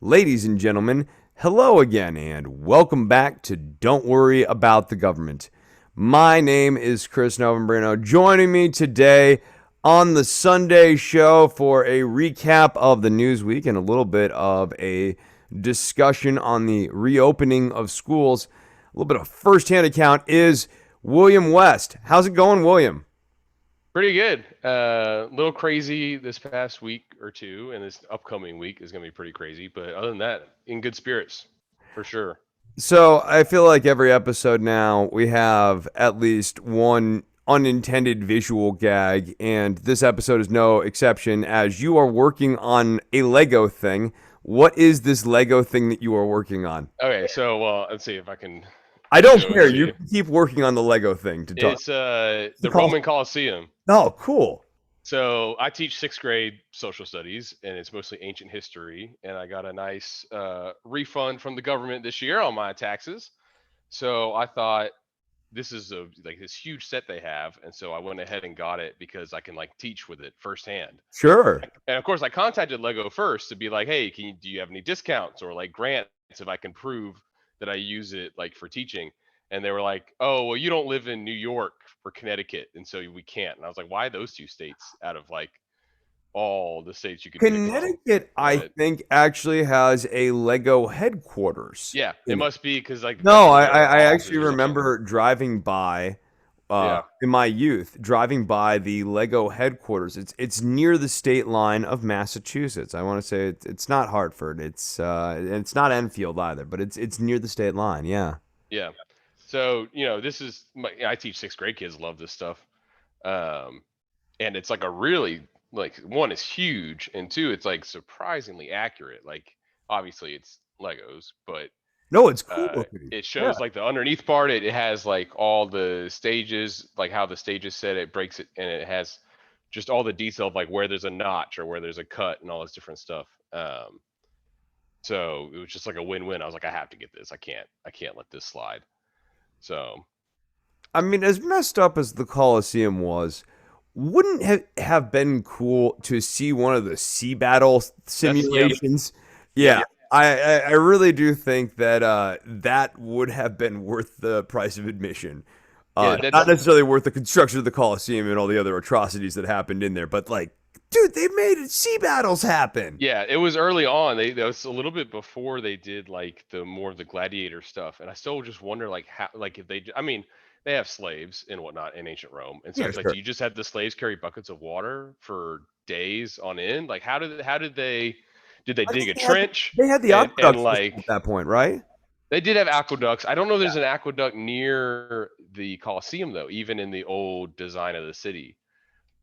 Ladies and gentlemen, hello again and welcome back to Don't Worry About the Government. My name is Chris Novembrino. Joining me today on the Sunday show for a recap of the news week and a little bit of a discussion on the reopening of schools. A little bit of first-hand account is William West. How's it going, William? Pretty good. A little crazy this past week or two, and this upcoming week is going to be pretty crazy. But other than that, in good spirits, for sure. So I feel like every episode now we have at least one unintended visual gag, and this episode is no exception as you are working on a Lego thing. What is this Lego thing that you are working on? Okay, so let's see if I can I don't show it care. to You you. can keep working on the Lego thing to talk. It's the Roman Colosseum. Oh, cool. So I teach sixth grade social studies, and it's mostly ancient history. And I got a nice refund from the government this year on my taxes. So I thought this is like this huge set they have, and so I went ahead and got it because I can like teach with it firsthand. Sure. And of course, I contacted Lego first to be like, hey, do you have any discounts or like grants if I can prove that I use it like for teaching? And they were like, oh, well, you don't live in New York or Connecticut, and so we can't. And I was like, why those two states out of like all the states you could pick from? Connecticut, I But think, actually has a Lego headquarters. yeah, it must be because like No, that's where I their actually offices or something. remember driving by Yeah, in my youth, driving by the Lego headquarters. It's near the state line of Massachusetts. I want to say it's not Hartford. It's not Enfield either, but it's near the state line. Yeah. yeah. So this is I teach sixth grade kids love this stuff. Um, and it's like a really like one is huge and two it's like surprisingly accurate. Like obviously it's Legos, but No, it's cool looking. it Yeah. shows like the underneath part. It has like all the stages, like how the stages set. It breaks it, and it has just all the detail of like where there's a notch or where there's a cut and all this different stuff. So it was just like a win-win. I was like, I have to get this. I can't let this slide. So I mean, as messed up as the Coliseum was, wouldn't it have been cool to see one of the sea battle that's yep, simulations? yep. Yeah, I really do think that that would have been worth the price of admission. Yeah, Not that's necessarily worth the construction of the Coliseum and all the other atrocities that happened in there, but like, dude, they made sea battles happen. Yeah, it was early on. That was a little bit before they did like the more of the gladiator stuff, and I still just wonder like how like if they I mean they have slaves and whatnot in ancient Rome, and so Yeah, it's like sure. do you just have the slaves carry buckets of water for days on end? Like how did they I dig think a trench they had the and aqueduct system at like that point, right? they did have aqueducts. I don't know if there's an aqueduct near the Colosseum though, even in the old design of the city.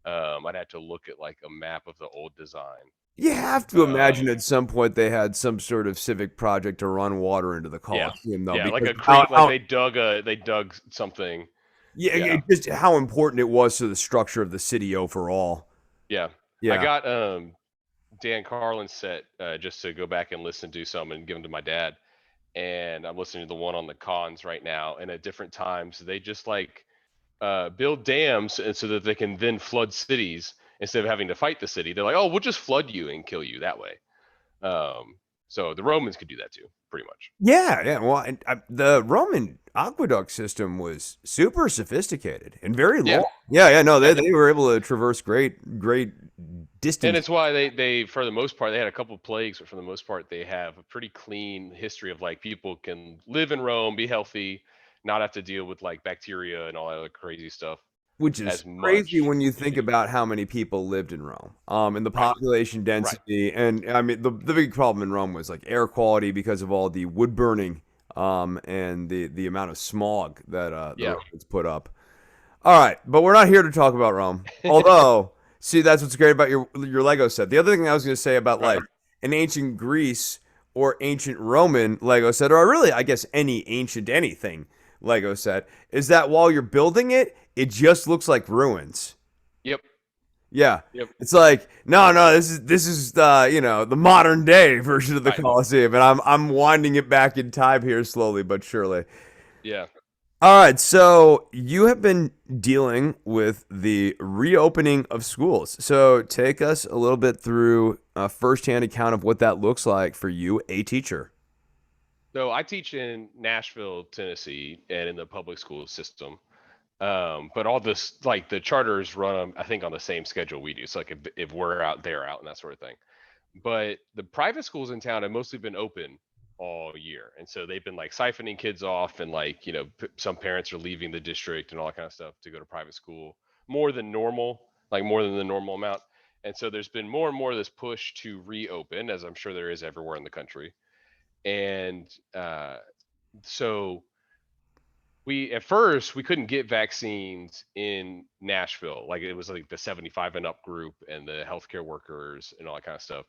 I'd have to look at like a map of the old design. You have to Um, imagine at some point they had some sort of civic project to run water into the Yeah. Coliseum, though, Yeah, like because a creek, like how they dug something. yeah, Yeah. just how important it was to the structure of the city overall. Yeah. I Yeah. got Dan Carlin's set just to go back and listen to some and give them to my dad. And I'm listening to the one on the cons right now, and at different times they just like build dams and so that they can then flood cities instead of having to fight the city. They're like, "Oh, we'll just flood you and kill you that way." Um so the Romans could do that too, pretty much. Yeah, yeah. Well, and, the Roman aqueduct system was super sophisticated and very Yeah. long. Yeah, yeah. No, Yeah. they were able to traverse great And distance. it's why they for the most part they had a couple of plagues, but for the most part they have a pretty clean history of like people can live in Rome, be healthy, not have to deal with like bacteria and all that other crazy stuff Which is as crazy much when you as they think do. about how many people lived in Rome, and the Right, population right. density, and I mean the big problem in Rome was like air quality because of all the wood burning, and the amount of smog that the Yeah. Romans put up. All right, but we're not here to talk about Rome. Although, see, that's what's great about your Lego set. The other thing I was going to say about Right. like an ancient Greece or ancient Roman Lego set, or really, I guess, any ancient anything Lego set, is that while you're building it, it just looks like ruins. Yep. Yeah. Yep. It's like, no, this is the modern day version of the Right. Colosseum, and I'm winding it back in time here slowly but surely. Yeah. All right, so you have been dealing with the reopening of schools. So take us a little bit through firsthand account of what that looks like for you, a teacher. So I teach in Nashville, Tennessee, and in the public school system. But all this, like the charters run, I think, on the same schedule we do. So like if we're out, they're out, and that sort of thing. But the private schools in town have mostly been open all year, and so they've been like siphoning kids off, and like some parents are leaving the district and all that kind of stuff to go to private school more than normal, like more than the normal amount. And so there's been more and more of this push to reopen, as I'm sure there is everywhere in the country. And so we at first we couldn't get vaccines in Nashville. Like it was like the 75 and up group and the healthcare workers and all that kind of stuff.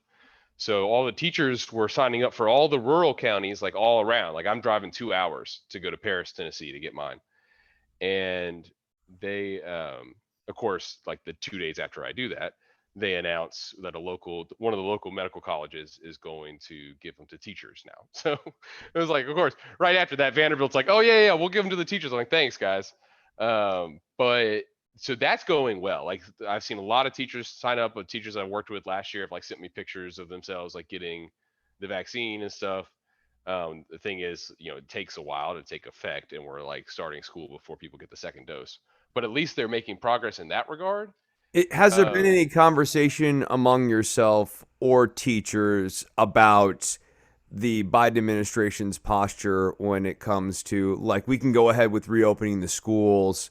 So all the teachers were signing up for all the rural counties, like all around. Like I'm driving 2 hours to go to Paris, Tennessee to get mine. And they, of course, like the 2 days after I do that, they announce that one of the local medical colleges is going to give them to teachers now. So it was like, of course, right after that, Vanderbilt's like, oh yeah, we'll give them to the teachers. I'm like, thanks guys. But so that's going well. Like I've seen a lot of teachers sign up. Of teachers I worked with last year have like sent me pictures of themselves like getting the vaccine and stuff. The thing is, it takes a while to take effect, and we're like starting school before people get the second dose. But at least they're making progress in that regard. Has there been Um, any conversation among yourself or teachers about the Biden administration's posture when it comes to, like, we can go ahead with reopening the schools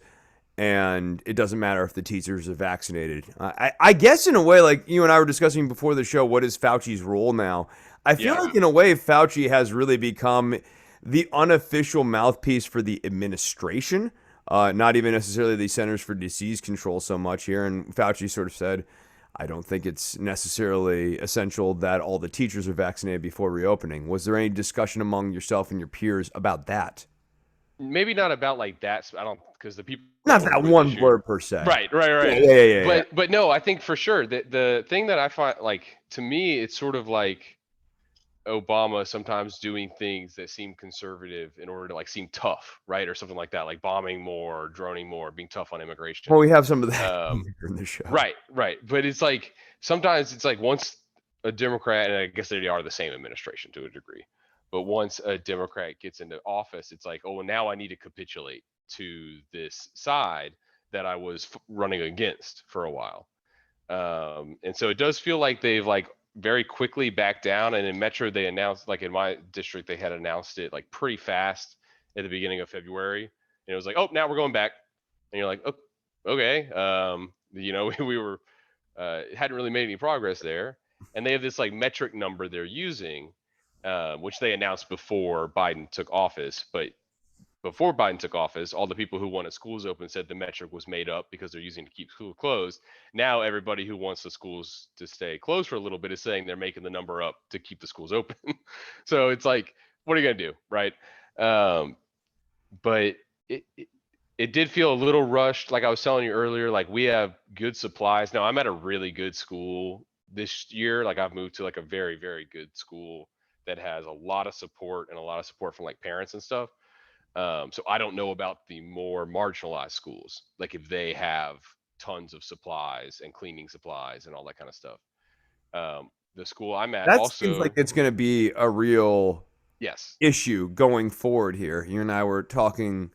and it doesn't matter if the teachers are vaccinated? I guess in a way, like you and I were discussing before the show, what is Fauci's role now? I feel yeah, like in a way Fauci has really become the unofficial mouthpiece for the administration, not even necessarily the Centers for Disease Control so much here. And Fauci sort of said, I don't think it's necessarily essential that all the teachers are vaccinated before reopening. Was there any discussion among yourself and your peers about that? maybe not about like that. I don't, because the people Not over that with one issue. word per se. Right, right, Yeah, right. yeah, yeah, yeah, yeah. But no, I think for sure that the thing that I find, like, to me, it's sort of like Obama sometimes doing things that seem conservative in order to like seem tough, right, or something like that, like bombing more, droning more, being tough on Well, immigration. we have some of that Um, later in the show. Right, right. But it's like sometimes it's like once a Democrat, and I guess they are the same administration to a degree, but once a Democrat gets into office, it's like, oh, well, now I need to capitulate to this side that I was running against for a while. And so it does feel like they've like very quickly backed down. And in Metro, they announced, like in my district, they had announced it like pretty fast at the beginning of February. And it was like, oh, now we're going back. And you're like, oh, okay. We were hadn't really made any progress there. And they have this like metric number they're using, which they announced before Biden took office. But before Biden took office, all the people who wanted schools open said the metric was made up because they're using to keep schools closed. Now everybody who wants the schools to stay closed for a little bit is saying they're making the number up to keep the schools open. So it's like, what are you gonna do, right? Um, but it did feel a little rushed. Like I was telling you earlier, like we have good supplies. Now I'm at a really good school this year. Like I've moved to like a very, very good school that has a lot of support and a lot of support from like parents and stuff. So I don't know about the more marginalized schools, like if they have tons of supplies and cleaning supplies and all that kind of stuff. The school I'm at That seems like also, it's going to be a real yes, issue going forward here. You and I were talking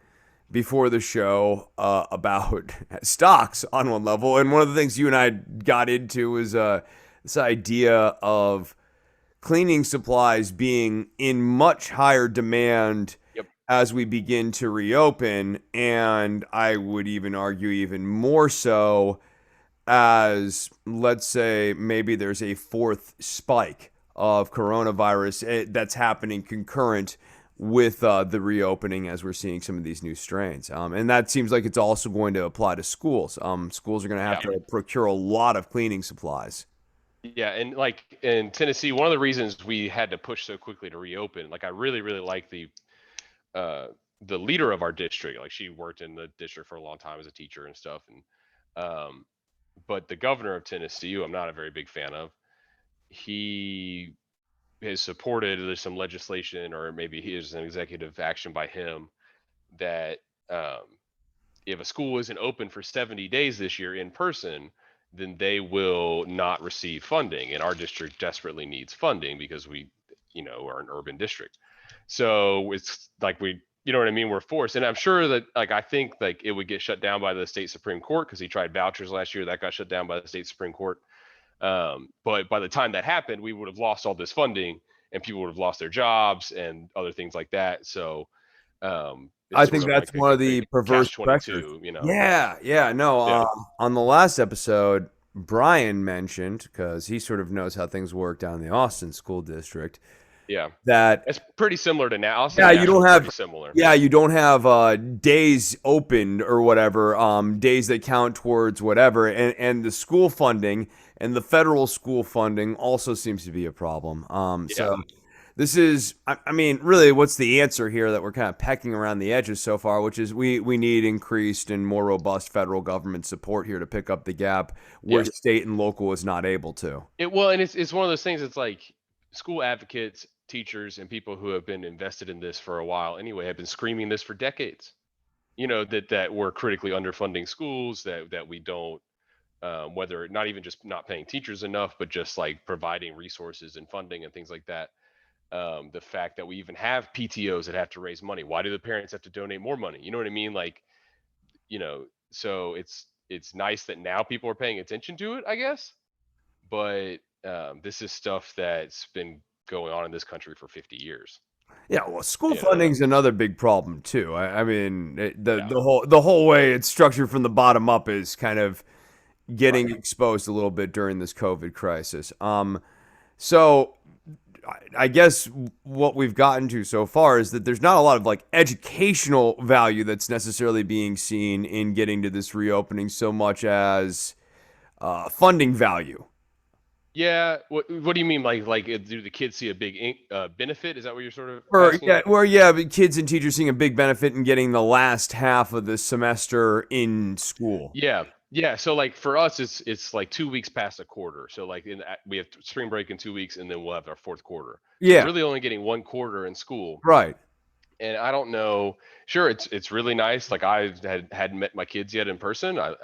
before the show about stocks on one level, and one of the things you and I got into was this idea of cleaning supplies being in much higher demand yep, as we begin to reopen, and I would even argue even more so as, let's say, maybe there's a fourth spike of coronavirus that's happening concurrent with the reopening as we're seeing some of these new strains. And that seems like it's also going to apply to schools. Schools are going to have yeah, to procure a lot of cleaning supplies. yeah, and like in Tennessee, one of the reasons we had to push so quickly to reopen, like I really, really like uh, the leader of our district. Like she worked in the district for a long time as a teacher and stuff, and but the governor of Tennessee, who I'm not a very big fan of, he has supported, there's some legislation or maybe here's an executive action by him that if a school isn't open for 70 days this year in person, then they will not receive funding. And our district desperately needs funding because we, are an urban district. So it's like you know what I mean? We're forced. And I'm sure that, like, I think like it would get shut down by the state Supreme Court because he tried vouchers last year. That got shut down by the state Supreme Court. But by the time that happened, we would have lost all this funding and people would have lost their jobs and other things like that. So I it's think sort of that's like one of a the big perverse catch pressures. 22. Yeah, yeah, no. Yeah. On the last episode, Brian mentioned, because he sort of knows how things work down in the Austin school district, Yeah. that It's pretty similar to now. Austin yeah, and you Nashville don't are pretty have similar. yeah, you don't have days opened or whatever, days that count towards whatever, and the school funding and the federal school funding also seems to be a problem. Yeah. So this is, I mean, really, what's the answer here that we're kind of pecking around the edges so far, which is we need increased and more robust federal government support here to pick up the gap where Yeah. state and local is not able to. And it's one of those things. It's like school advocates, teachers, and people who have been invested in this for a while anyway have been screaming this for decades. That we're critically underfunding schools, that we don't, whether not even just not paying teachers enough, but just like providing resources and funding and things like that. The fact that we even have PTOs that have to raise money. Why do the parents have to donate more money? You know what I mean? Like, so it's nice that now people are paying attention to it, I guess. But this is stuff that's been going on in this country for 50 years. Yeah, well, school You know? funding is another big problem too. I mean, Yeah. the whole way it's structured from the bottom up is kind of getting Right. exposed a little bit during this COVID crisis. So I guess what we've gotten to so far is that there's not a lot of like educational value that's necessarily being seen in getting to this reopening so much as funding value. Yeah. What do you mean? Like do the kids see a big benefit? Is that what you're sort of Or asking? yeah, or yeah, but kids and teachers seeing a big benefit in getting the last half of the semester in school. Yeah. Yeah. So like for us, it's like 2 weeks past a quarter. So like we have spring break in 2 weeks, and then we'll have our fourth quarter. So we're Yeah, really only getting one quarter in school. right. And I don't know. Sure, it's really nice. Like I hadn't met my kids yet in person. I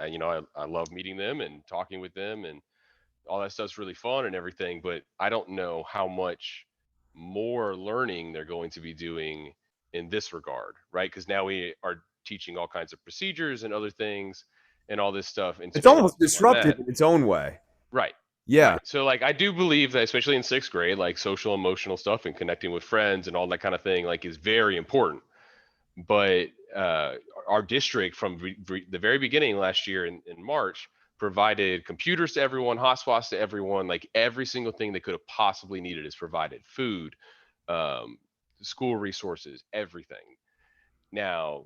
love meeting them and talking with them, and all that stuff's really fun and everything. But I don't know how much more learning they're going to be doing in this regard, right? Because now we are teaching all kinds of procedures and other things and all this stuff in It's spending a lot almost of time on disruptive that. in its own way. Right. Yeah. Right. So like I do believe that especially in sixth grade, like social emotional stuff and connecting with friends and all that kind of thing, like is very important. But our district from the very beginning last year in March provided computers to everyone, hotspots to everyone, like every single thing they could have possibly needed is provided. Food, um, school resources, everything. Now,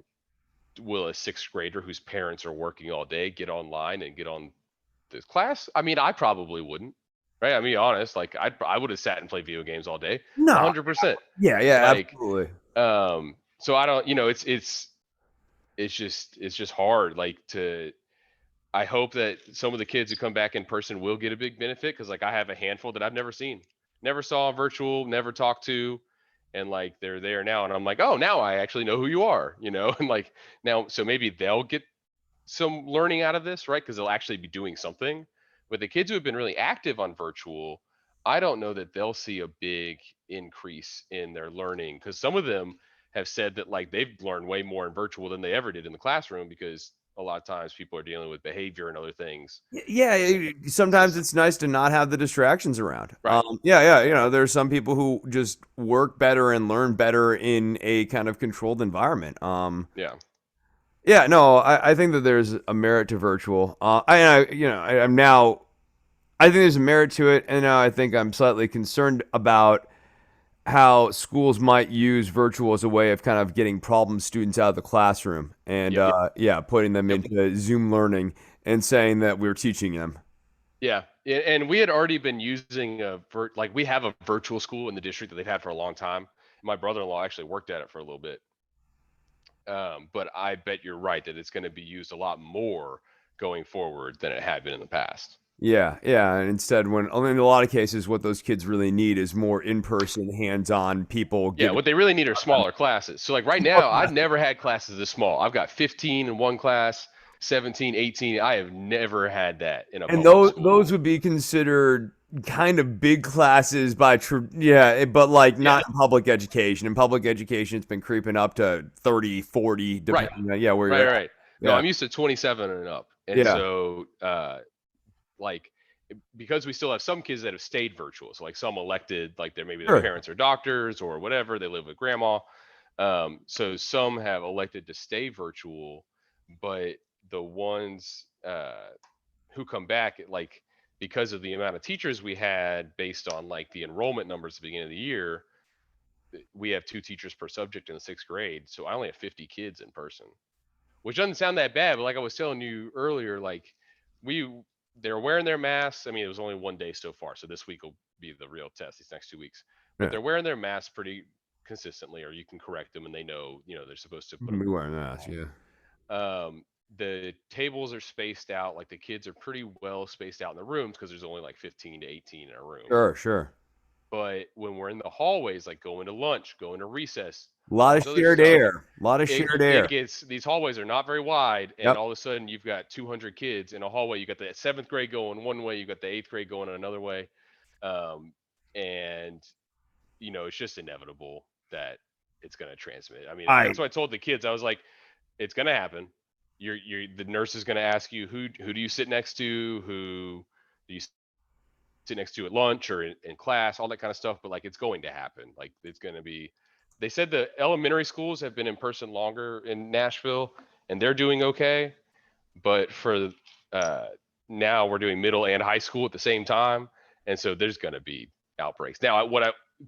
will a sixth grader whose parents are working all day get online and get on this class? I mean, I probably wouldn't. Right? I mean, honest, like I would have sat and played video games all day, a No. 100%. Yeah, yeah, Like, absolutely. so I don't, it's just hard. Like I hope that some of the kids who come back in person will get a big benefit because like I have a handful that I've never seen, never saw virtual, never talked to, and like they're there now, and I'm like, oh, now I actually know who you are, and like now, so maybe they'll get some learning out of this, right? Because they'll actually be doing something. But the kids who have been really active on virtual, I don't know that they'll see a big increase in their learning because some of them have said that like they've learned way more in virtual than they ever did in the classroom because a lot of times people are dealing with behavior and other things. Yeah, sometimes Just it's nice to not have the distractions around. right. Yeah, yeah, there's some people who just work better and learn better in a kind of controlled environment. Yeah. Yeah, no, I think that there's a merit to virtual. I'm now, I think there's a merit to it, and now I think I'm slightly concerned about how schools might use virtual as a way of kind of getting problem students out of the classroom and Yep. yeah, putting them Yep. into Zoom learning and saying that we're teaching them. Yeah. And we had already been using like we have a virtual school in the district that they've had for a long time. My brother-in-law actually worked at it for a little bit. But I bet you're right that it's going to be used a lot more going forward than it had been in the past. Yeah, yeah. And instead, when in a lot of cases, what those kids really need is more in-person, hands-on people Yeah, giving. what they really need are smaller classes. So like right now, I've never had classes this small. I've got 15 in one class, 17, 18. I have never had that in a And public those school. would be considered kind of big classes by but like Yeah, not in public education. In public education, it's been creeping up to 30, 40, right, depending on where you're right, at. right. No, Yeah. I'm used to 27 and up, and Yeah. so like because we still have some kids that have stayed virtual. So like some elected, like maybe their Sure. parents are doctors or whatever, they live with grandma. So some have elected to stay virtual, but the ones who come back, like because of the amount of teachers we had based on like the enrollment numbers at the beginning of the year, we have 2 teachers per subject in the 6th grade. So I only have 50 kids in person, which doesn't sound that bad. But like I was telling you earlier, like we they're wearing their masks. I mean, it was only one day so far, so this week will be the real test. These next 2 weeks, but Yeah. they're wearing their masks pretty consistently, or you can correct them, and they know they're supposed to put them We wearing masks. on. Yeah. The tables are spaced out. Like the kids are pretty well spaced out in the rooms because there's only like 15 to 18 in a room. Sure. Sure. But when we're in the hallways, like going to lunch, going to recess, A all lot of this other shared stuff, air. A lot of shared it air. gets these hallways are not very wide, and Yep. all of a sudden you've got 200 kids in a hallway. You got the 7th grade going one way, you got the 8th grade going another way, um, and it's just inevitable that it's going to transmit. I mean, I that's what I told the kids. I was like, it's going to happen. The nurse is going to ask you who do you sit next to, who do you sit next to at lunch or in class, all that kind of stuff. But like, it's going to happen. Like, it's going to be. They said the elementary schools have been in person longer in Nashville, and they're doing okay. But for uh, now, we're doing middle and high school at the same time, and so there's going to be outbreaks. Now,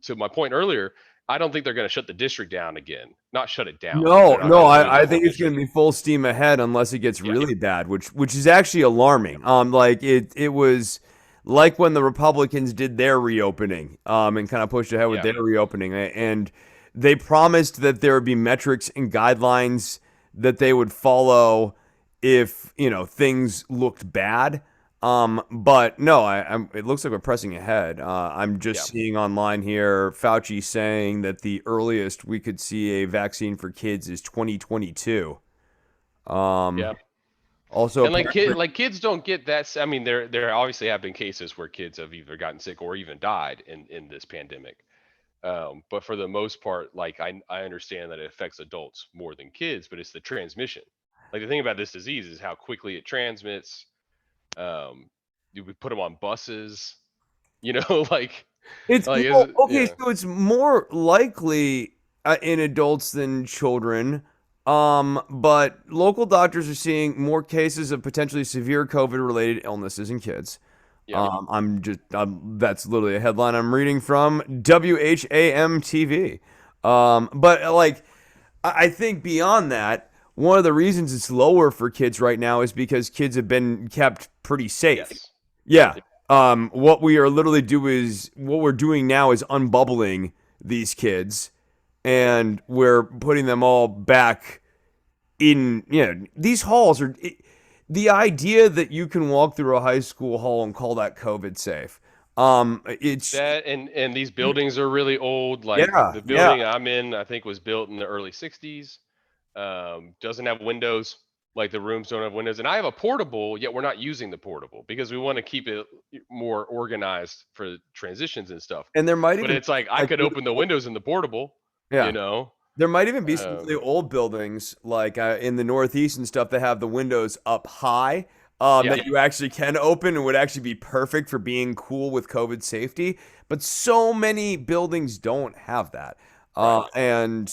to my point earlier, I don't think they're going to shut the district down again. Not shut it down, but No, they're not no, going to do the I whole think it's going to district. be full steam ahead unless it gets Yeah, really bad, which is actually yeah, alarming. Like it was like when the Republicans did their reopening, and kind of pushed ahead with yeah, their reopening, and they promised that there would be metrics and guidelines that they would follow if things looked bad. But no, it looks like we're pressing ahead. I'm just yeah, seeing online here Fauci saying that the earliest we could see a vaccine for kids is 2022. Um, yeah. also, And like apparently, kids don't get that. I mean, there obviously have been cases where kids have either gotten sick or even died in this pandemic. But for the most part, like I understand that it affects adults more than kids, but it's the transmission. Like the thing about this disease is how quickly it transmits. Um, we put them on buses, like it's is well, it, okay. So it's more likely in adults than children. But local doctors are seeing more cases of potentially severe COVID-related illnesses in kids. yeah, That's literally a headline I'm reading from WHAM TV. But like, I think beyond that, one of the reasons it's lower for kids right now is because kids have been kept pretty safe. yes, Yeah. What we're doing now is unbubbling these kids, and we're putting them all back in. These halls are. The idea that you can walk through a high school hall and call that COVID safe. It's that and these buildings are really old. Like yeah, the yeah. building I'm in, I think was built in the early '60s. Doesn't have windows. Like the rooms don't have windows, and I have a portable, yet we're not using the portable because we want to keep it more organized for transitions and stuff. And there might But even it's like I like could really open the windows in the portable, you yeah. know. There might even be some really Um, old buildings, like in the Northeast and stuff, that have the windows up high, yeah, that you actually can open and would actually be perfect for being cool with COVID safety. But so many buildings don't have that. right. And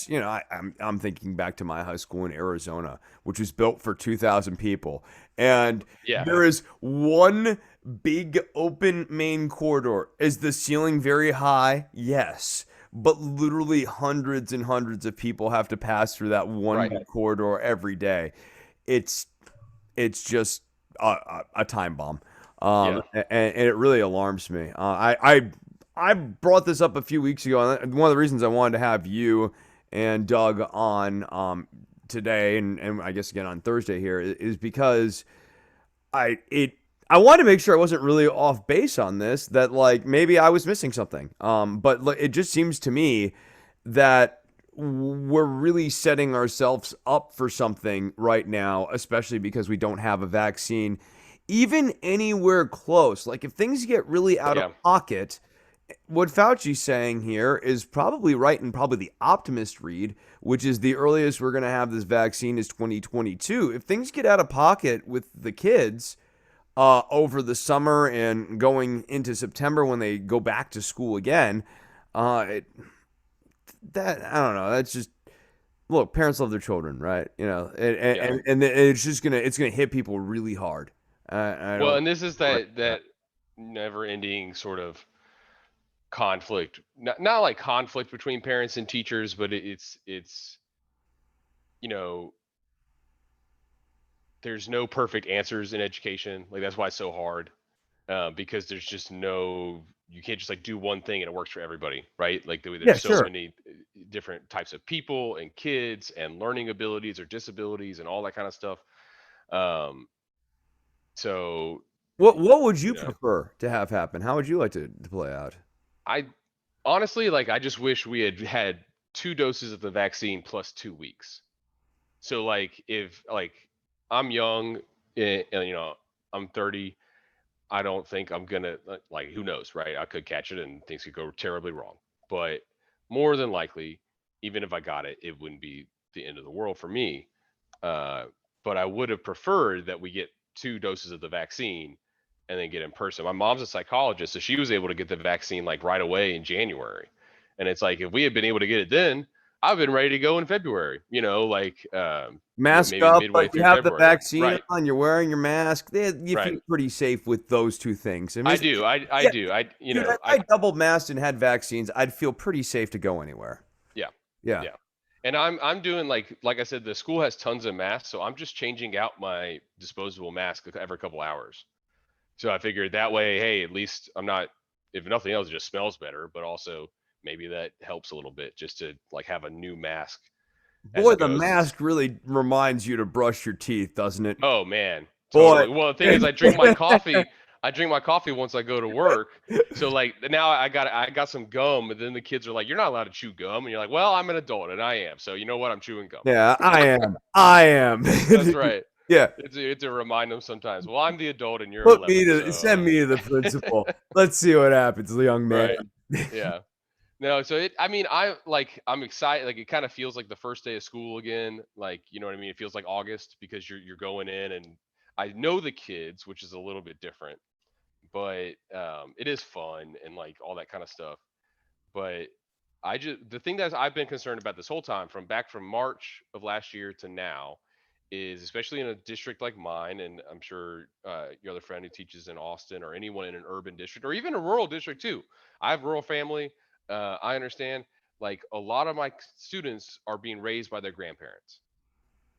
I'm thinking back to my high school in Arizona, which was built for 2,000 people, and Yeah, there is one big open main corridor. Is the ceiling very high? Yes, but literally hundreds and hundreds of people have to pass through that one right. big corridor every day. It's just a time bomb, Yeah, and it really alarms me. I brought this up a few weeks ago, and one of the reasons I wanted to have you and Doug on today, and I guess again on Thursday here, is because I it I wanted to make sure I wasn't really off base on this, that like maybe I was missing something. But it just seems to me that we're really setting ourselves up for something right now, especially because we don't have a vaccine, even anywhere close. Like if things get really out of Yeah. pocket, what Fauci's saying here is probably right and probably the optimist read, which is the earliest we're going to have this vaccine is 2022. If things get out of pocket with the kids over the summer and going into September when they go back to school again, it, that I don't know. That's just look. Parents love their children, right? You know, Yeah. and it's gonna hit people really hard. I Well, don't. and this is that never-ending sort of conflict. Not like conflict between parents and teachers, but it's you know there's no perfect answers in education. Like that's why it's so hard, because there's just no you can't just like do one thing and it works for everybody, right? Like Yeah, there's so sure. many different types of people and kids and learning abilities or disabilities and all that kind of stuff. Um, so What would you you know, prefer to have happen? How would you like to play out? I honestly like I just wish we had had 2 doses of the vaccine plus 2 weeks. So like if like I'm young and I'm 30, I don't think I'm gonna like who knows, right? I could catch it and things could go terribly wrong. But more than likely, even if I got it, it wouldn't be the end of the world for me. Uh, but I would have preferred that we get 2 doses of the vaccine and then get in person. My mom's a psychologist, so she was able to get the vaccine like right away in January. And it's like if we had been able to get it then, I've been ready to go in February. Like Mask maybe up, midway but you through have the February. vaccine Right. on. You're wearing your mask. You Right. feel pretty safe with those two things. I mean, I do. I yeah, do. dude, if I double masked and had vaccines, I'd feel pretty safe to go anywhere. Yeah. Yeah. Yeah. And I'm doing like I said, the school has tons of masks, so I'm just changing out my disposable mask every couple hours. So I figured that way, hey, at least I'm not, if nothing else, it just smells better, but also maybe that helps a little bit just to like have a new mask as Boy, it the goes. It's mask really reminds you to brush your teeth, doesn't it? oh man, Boy. totally. Well, the thing is, I drink my coffee. I drink my coffee once I go to work. So like now I got some gum, and then the kids are like, "You're not allowed to chew gum," and you're like, "Well, I'm an adult and I am, so you know what? I'm chewing gum." Yeah, I am. I am. That's right. Yeah. It's to remind them sometimes. Well, I'm the adult and you're Put me 11, to so send me to the principal. Let's see what happens, young man. right. Yeah. No, so I mean, I'm excited. Like it kind of feels like the first day of school again. Like, you know what I mean? It feels like August because you're going in and I know the kids, which is a little bit different, but it is fun and like all that kind of stuff. But the thing that I've been concerned about this whole time from March of last year to now is especially in a district like mine, and I'm sure your other friend who teaches in Austin or anyone in an urban district or even a rural district too. I have rural family. I understand like a lot of my students are being raised by their grandparents.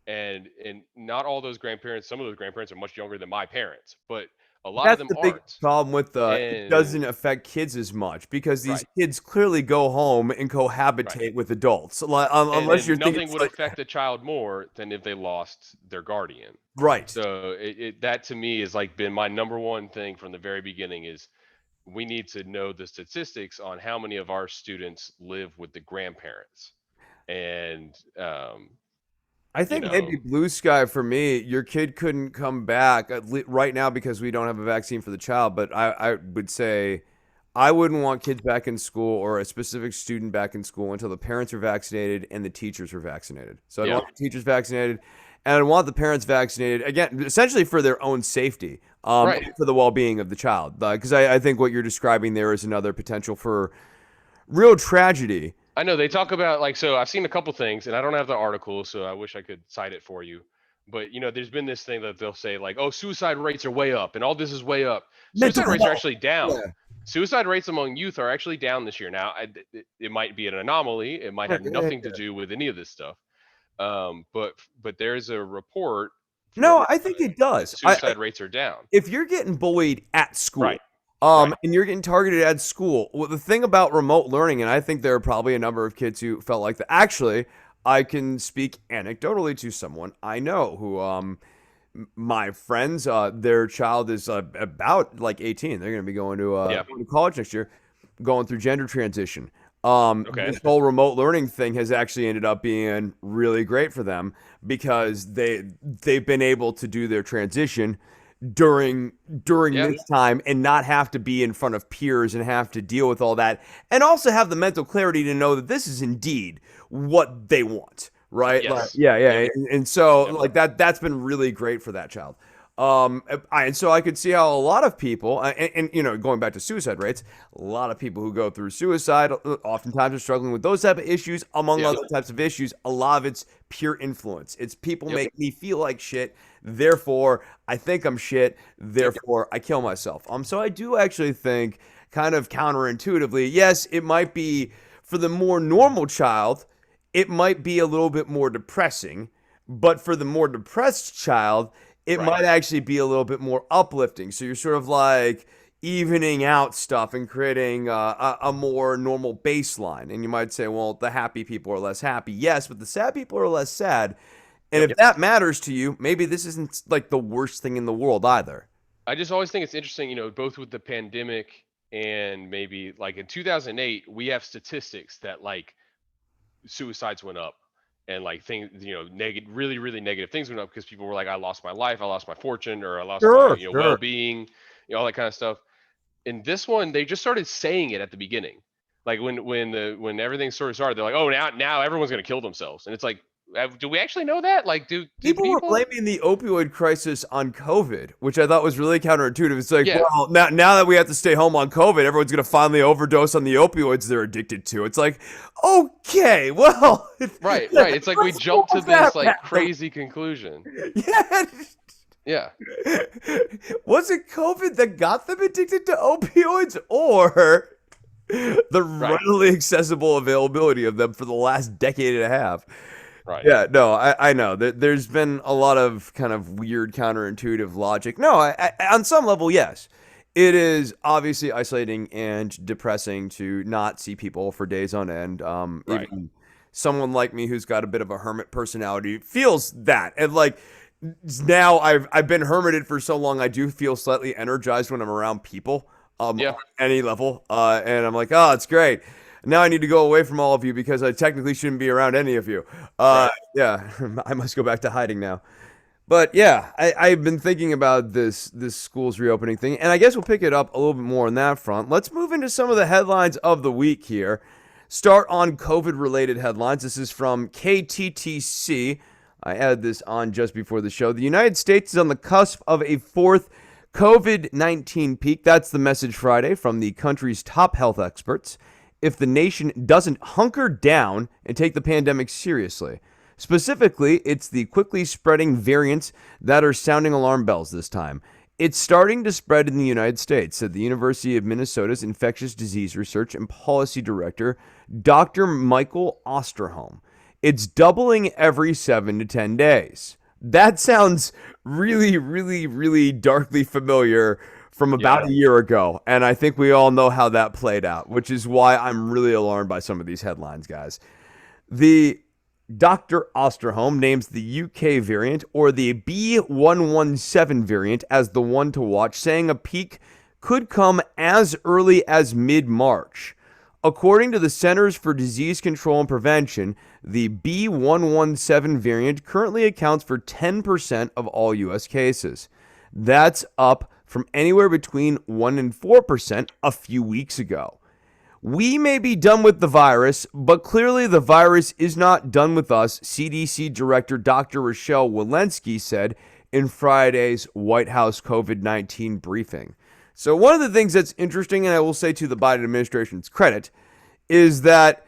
And not all those grandparents, some of those grandparents are much younger than my parents, but a lot of That's them the big aren't. problem with it And doesn't affect kids as much because these right, kids clearly go home and right. cohabitate with adults. Unless And you're thinking nothing it's would like affect a child more than if they lost their guardian. right. So that to me has like been my number one thing from the very beginning is we need to know the statistics on how many of our students live with the grandparents. And I you think maybe know, blue sky for me. Your kid couldn't come back right now because we don't have a vaccine for the child. But I would say I wouldn't want kids back in school or a specific student back in school until the parents are vaccinated and the teachers are vaccinated. So I'd yeah, want the teachers vaccinated and I'd want the parents vaccinated again, essentially for their own safety, right. and for the well-being of the child. Because I think what you're describing there is another potential for real tragedy. I know they talk about like so I've seen a couple things and I don't have the article so I wish I could cite it for you. But there's been this thing that they'll say like, "Oh, suicide rates are way up and all this is way up." Mental Suicide rates are health. actually down. Yeah. Suicide rates among youth are actually down this year. Now, it might be an anomaly. It might have nothing to do with any of this stuff. But there's a report for No, I think it that does. suicide rates are down. If you're getting bullied at school, Right. Right. and you're getting targeted at school, well, the thing about remote learning, and I think there are probably a number of kids who felt like that. Actually, I can speak anecdotally to someone I know who, my friends, their child is about like 18. They're going to be Yeah. going to college next year, going through gender transition. Okay. This whole remote learning thing has actually ended up being really great for them because they've been able to do their transition during Yeah. this time and not have to be in front of peers and have to deal with all that, and also have the mental clarity to know that this is indeed what they want, right? Like, Yes. yeah, Yep. yeah. And so Yep. like that's been really great for that child. And so I could see how a lot of people, and you know, going back to suicide rates, a lot of people who go through suicide oftentimes are struggling with those type of issues, among Yep. other types of issues. A lot of it's pure influence. It's people Yep. make me feel like shit, therefore I think I'm shit, Yep. therefore I kill myself. So I do actually think, kind of counterintuitively, yes, it might be for the more normal child, it might be a little bit more depressing, but for the more depressed child, it Right. might actually be a little bit more uplifting. So you're sort of like evening out stuff and creating a more normal baseline. And you might say, well, the happy people are less happy. Yes, but the sad people are less sad. And Yep. if that matters to you, maybe this isn't like the worst thing in the world either. I just always think it's interesting, both with the pandemic and maybe like in 2008, we have statistics that like suicides went up and like things, negative, really, really negative things went up because people were like, I lost my life, I lost my fortune, or I lost my, Sure, sure. well-being, all that kind of stuff. In this one, they just started saying it at the beginning. Like when everything sort of started, they're like, oh, now everyone's gonna kill themselves, and it's like, do we actually know that? Like, do People were people? blaming the opioid crisis on COVID, which I thought was really counterintuitive. It's like, Yeah, well, now that we have to stay home on COVID, everyone's going to finally overdose on the opioids they're addicted to. It's like, okay, well, right, right. It's like we let's jumped to move that this like back. crazy conclusion. Yeah. Yeah, Was it COVID that got them addicted to opioids, or the right, readily accessible availability of them for the last decade and a half? right. Yeah, no, I know that there's been a lot of kind of weird counterintuitive logic. No, on some level, yes. It is obviously isolating and depressing to not see people for days on end. Right. Even someone like me who's got a bit of a hermit personality feels that. And like now I've been hermited for so long, I do feel slightly energized when I'm around people Yeah, on any level. And I'm like, oh, it's great. Now I need to go away from all of you because I technically shouldn't be around any of you. right. Yeah, I must go back to hiding now. But yeah, I've been thinking about this school's reopening thing, and I guess we'll pick it up a little bit more on that front. Let's move into some of the headlines of the week here. Start on COVID related headlines. This is from KTTC. I added this on just before the show. The United States is on the cusp of a fourth COVID 19 peak. That's the message Friday from the country's top health experts. If the nation doesn't hunker down and take the pandemic seriously. Specifically, it's the quickly spreading variants that are sounding alarm bells this time. It's starting to spread in the United States, said the University of Minnesota's infectious disease research and policy director, Dr. Michael Osterholm. It's doubling every 7 to 10 days. That sounds really, really, really darkly familiar from about Yeah. a year ago. And I think we all know how that played out, which is why I'm really alarmed by some of these headlines, guys. The Dr. Osterholm names the UK variant, or the B117 variant, as the one to watch, saying a peak could come as early as mid March. According to the Centers for Disease Control and Prevention, the B117 variant currently accounts for 10% of all U.S. cases. That's up from anywhere between 1 and 4% a few weeks ago. We may be done with the virus, but clearly the virus is not done with us, CDC Director Dr. Rochelle Walensky said in Friday's White House COVID-19 briefing. So, one of the things that's interesting, and I will say to the Biden administration's credit, is that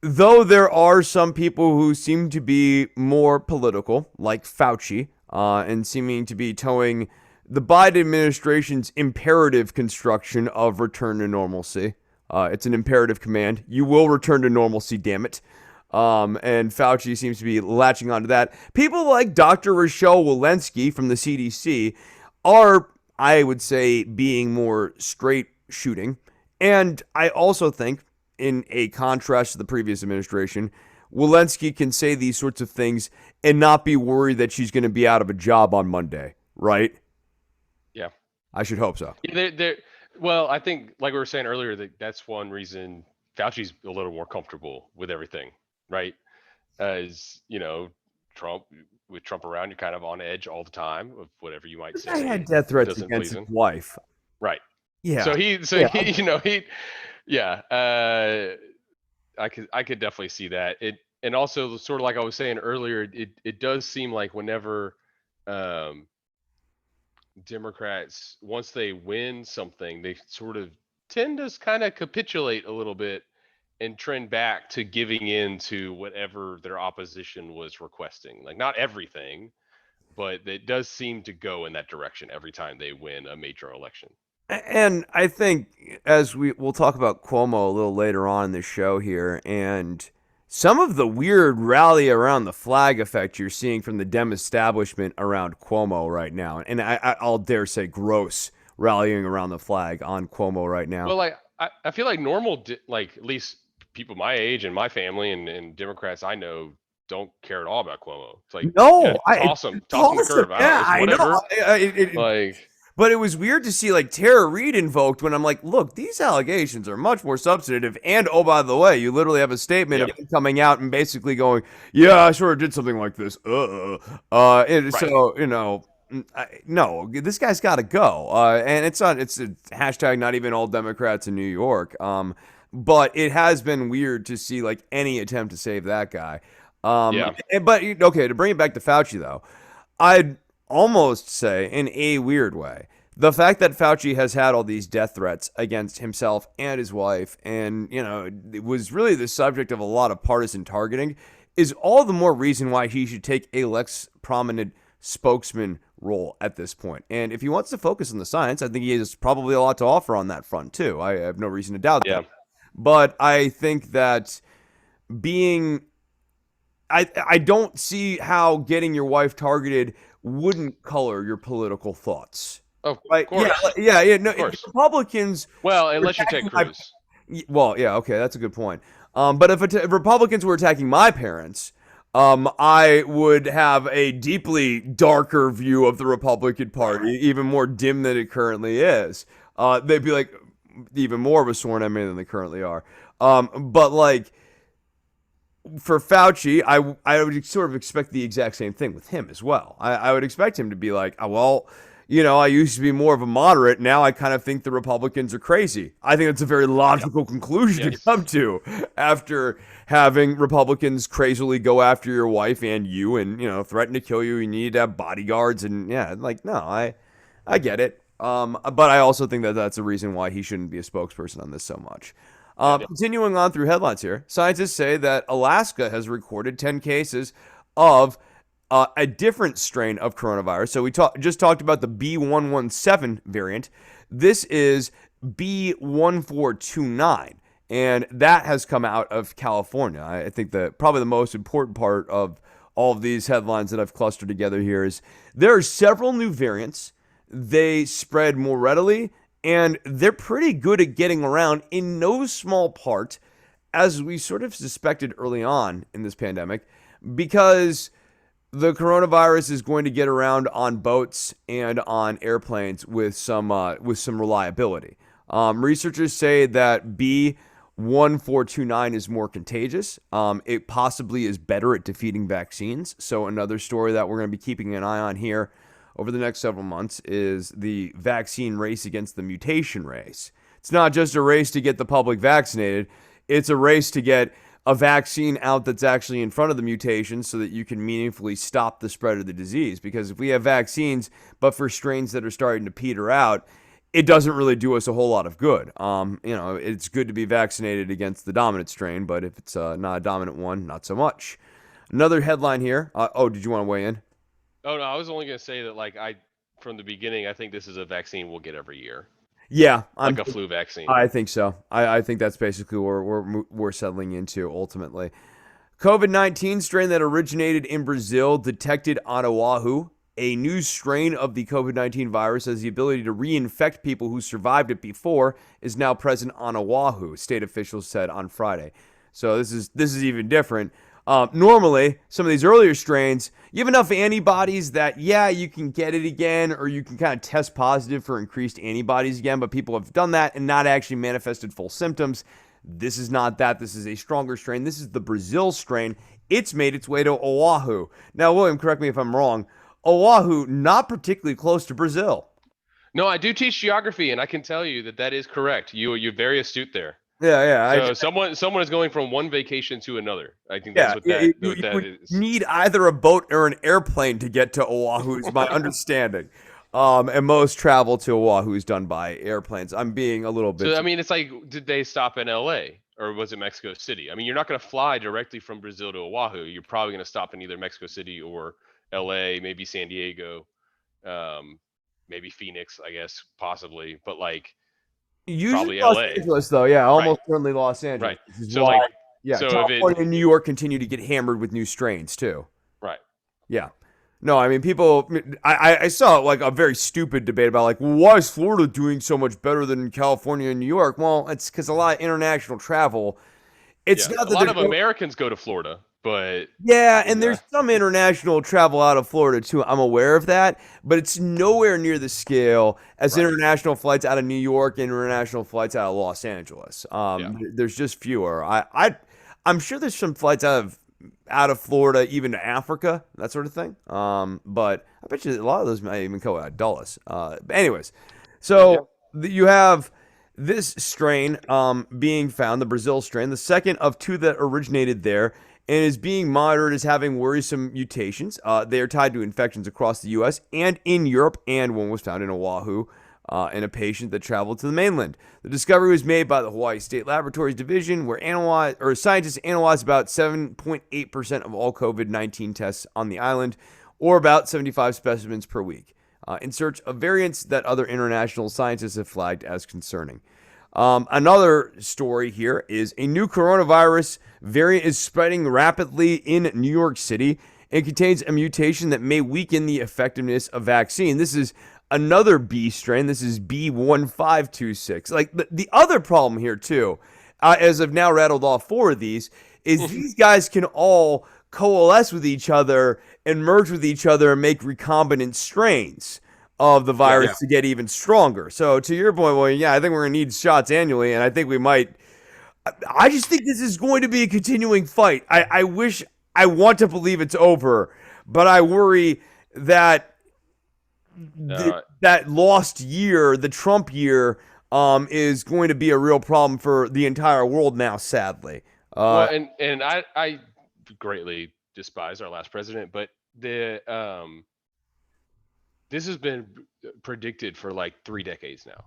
though there are some people who seem to be more political, like Fauci, and seeming to be towing the Biden administration's imperative construction of return to normalcy. It's an imperative command. You will return to normalcy, damn it. And Fauci seems to be latching onto that. People like Dr. Rochelle Walensky from the CDC are, I would say, being more straight shooting. And I also think, in a contrast to the previous administration, Walensky can say these sorts of things and not be worried that she's going to be out of a job on Monday, right? Yeah. I should hope so. Yeah, well, I think like we were saying earlier, that's one reason Fauci's a little more comfortable with everything, right? As Trump with Trump around, you're kind of on edge all the time of whatever you might The guy say had death threats doesn't against please his him, wife. right? Yeah. So he yeah. I could definitely see that. And also sort of like I was saying earlier, it does seem like whenever um Democrats, once they win something, they sort of tend to kind of capitulate a little bit and trend back to giving in to whatever their opposition was requesting. Like not everything, but it does seem to go in that direction every time they win a major election. And I think as we'll talk about Cuomo a little later on in the show here, and some of the weird rally around the flag effect you're seeing from the Dem establishment around Cuomo right now, and I'll dare say gross rallying around the flag on Cuomo right now. Well, like I feel like like at least people my age and my family and Democrats I know don't care at all about Cuomo. It's like, yeah, No, it's toss him the awesome. curve. I don't. Yeah, It's I know. whatever. Like, But it was weird to see like Tara Reid invoked when I'm like, look, these allegations are much more substantive. And oh, by the way, you literally have a statement of yep, him coming out and basically going, yeah, I sort of did something like this. right, So, no, this guy's got to go. And it's a hashtag not even all Democrats in New York. But it has been weird to see like any attempt to save that guy. yeah, But okay, to bring it back to Fauci though, I'd almost say, in a weird way, the fact that Fauci has had all these death threats against himself and his wife, and, it was really the subject of a lot of partisan targeting, is all the more reason why he should take a less prominent spokesman role at this point. And if he wants to focus on the science, I think he has probably a lot to offer on that front, too. I have no reason to doubt yeah, that. But I think that being I don't see how getting your wife targeted wouldn't color your political thoughts. of Right? Yeah, course, yeah. No, of if course. Republicans Well, were unless you're Ted attacking my, Cruz. well, yeah, okay, that's a good point. But if Republicans were attacking my parents, I would have a deeply darker view of the Republican Party, even more dim than it currently is. They'd be like even more of a sworn enemy than they currently are. But like for Fauci, I would sort of expect the exact same thing with him as well. I would expect him to be like, oh, well, I used to be more of a moderate. Now I kind of think the Republicans are crazy. I think that's a very logical conclusion to Yes. come to after having Republicans crazily go after your wife and you and, threaten to kill you. You need to have bodyguards. And yeah, like, no, I get it. But I also think that that's a reason why he shouldn't be a spokesperson on this so much. Yeah. Continuing on through headlines here, scientists say that Alaska has recorded 10 cases of a different strain of coronavirus. So we just talked about the B117 variant. This is B1429, and that has come out of California. I think that probably the most important part of all of these headlines that I've clustered together here is there are several new variants. They spread more readily, and they're pretty good at getting around in no small part, as we sort of suspected early on in this pandemic, because the coronavirus is going to get around on boats and on airplanes with some reliability. Researchers say that B1429 is more contagious. It possibly is better at defeating vaccines. So another story that we're going to be keeping an eye on here over the next several months is the vaccine race against the mutation race. It's not just a race to get the public vaccinated, it's a race to get a vaccine out that's actually in front of the mutation so that you can meaningfully stop the spread of the disease. Because if we have vaccines, but for strains that are starting to peter out, it doesn't really do us a whole lot of good. It's good to be vaccinated against the dominant strain, but if it's not a dominant one, not so much. Another headline here. Did you want to weigh in? Oh no, I was only gonna say that from the beginning, I think this is a vaccine we'll get every year, Yeah, like a flu vaccine. I think so. I think that's basically where we're settling into ultimately. COVID-19 strain that originated in Brazil detected on Oahu. A new strain of the COVID-19 virus has the ability to reinfect people who survived it before is now present on Oahu, state officials said on Friday. So this is even different. Normally, some of these earlier strains, you have enough antibodies that, yeah, you can get it again, or you can kind of test positive for increased antibodies again, but people have done that and not actually manifested full symptoms. This is not that. This is a stronger strain. This is the Brazil strain. It's made its way to Oahu. Now, William, correct me if I'm wrong. Oahu, not particularly close to Brazil. No, I do teach geography, and I can tell you that that is correct. You're very astute there. Yeah, yeah. So someone is going from one vacation to another. I think that's Yeah, what you, what you that would is. need either a boat or an airplane to get to Oahu, is my understanding. And most travel to Oahu is done by airplanes. I'm being a little bit. So I mean, it's like, did they stop in L.A. or was it Mexico City? I mean, you're not going to fly directly from Brazil to Oahu. You're probably going to stop in either Mexico City or L.A., maybe San Diego, um, maybe Phoenix, I guess, possibly, but like Usually probably Los L.A. Angeles, though. Yeah, Right, almost certainly Los Angeles, right. which is So why, like, yeah, so if it California and New York continue to get hammered with new strains, too. right, Yeah. No, I mean, people, I saw like a very stupid debate about like, well, why is Florida doing so much better than California and New York? Well, it's because a lot of international travel. It's yeah, not a that lot there's of no. Americans go to Florida, but Yeah, and uh, there's some international travel out of Florida too. I'm aware of that, but it's nowhere near the scale as right, international flights out of New York and international flights out of Los Angeles. yeah, There's just fewer. I'm sure there's some flights out of Florida, even to Africa, that sort of thing. But I bet you a lot of those might even go out of Dulles. But anyways, maybe. so you have this strain being found, the Brazil strain, the second of two that originated there, and is being monitored as having worrisome mutations. They are tied to infections across the U.S. and in Europe, and one was found in Oahu in a patient that traveled to the mainland. The discovery was made by the Hawaii State Laboratories Division, where scientists analyzed about 7.8% of all COVID-19 tests on the island, or about 75 specimens per week, in search of variants that other international scientists have flagged as concerning. Another story here is a new coronavirus variant is spreading rapidly in New York City and contains a mutation that may weaken the effectiveness of vaccine. This is another B strain. This is B1526. Like the other problem here too, as I've now rattled off four of these, is these guys can all coalesce with each other and merge with each other and make recombinant strains of the Yeah, virus to get even stronger. So to your point, well, yeah, I think we're gonna need shots annually, and I think we might. I just think this is going to be a continuing fight. I wish I want to believe it's over, but I worry that uh, that lost year, the Trump year, is going to be a real problem for the entire world now. Sadly, well, and I greatly despise our last president, but the this has been predicted for like 3 decades now.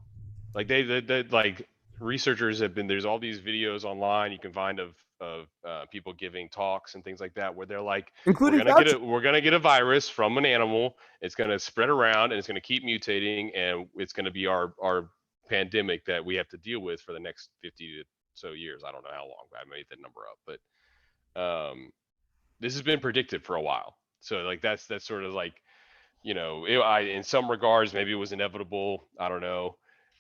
Like they like researchers have been. There's all these videos online you can find of people giving talks and things like that where they're like, including Fauci. we're gonna get a virus from an animal. It's gonna spread around and it's gonna keep mutating and it's gonna be our pandemic that we have to deal with for the next 50 to so years. I don't know how long. I made that number up, but this has been predicted for a while. So like that's sort of like, in some regards, maybe it was inevitable. I don't know.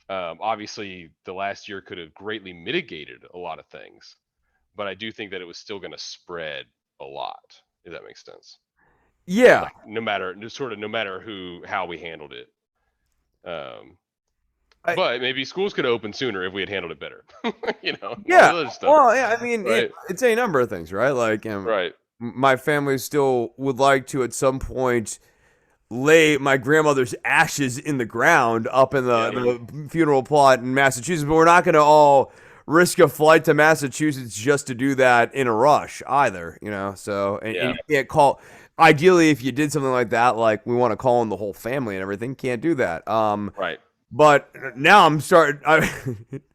Obviously, the last year could have greatly mitigated a lot of things, but I do think that it was still going to spread a lot, if that makes sense. Yeah, Like no matter how we handled it. Um, I, but maybe schools could have opened sooner if we had handled it better. All yeah. the other stuff. Well, yeah. I mean, Right. it's a number of things, right? Like, Right. my family still would like to at some point lay my grandmother's ashes in the ground up in Yeah. the funeral plot in Massachusetts, but we're not going to all risk a flight to Massachusetts just to do that in a rush either, So, and Yeah. you can't call. Ideally, if you did something like that, like we want to call in the whole family and everything, can't do that. Right. But now I'm starting.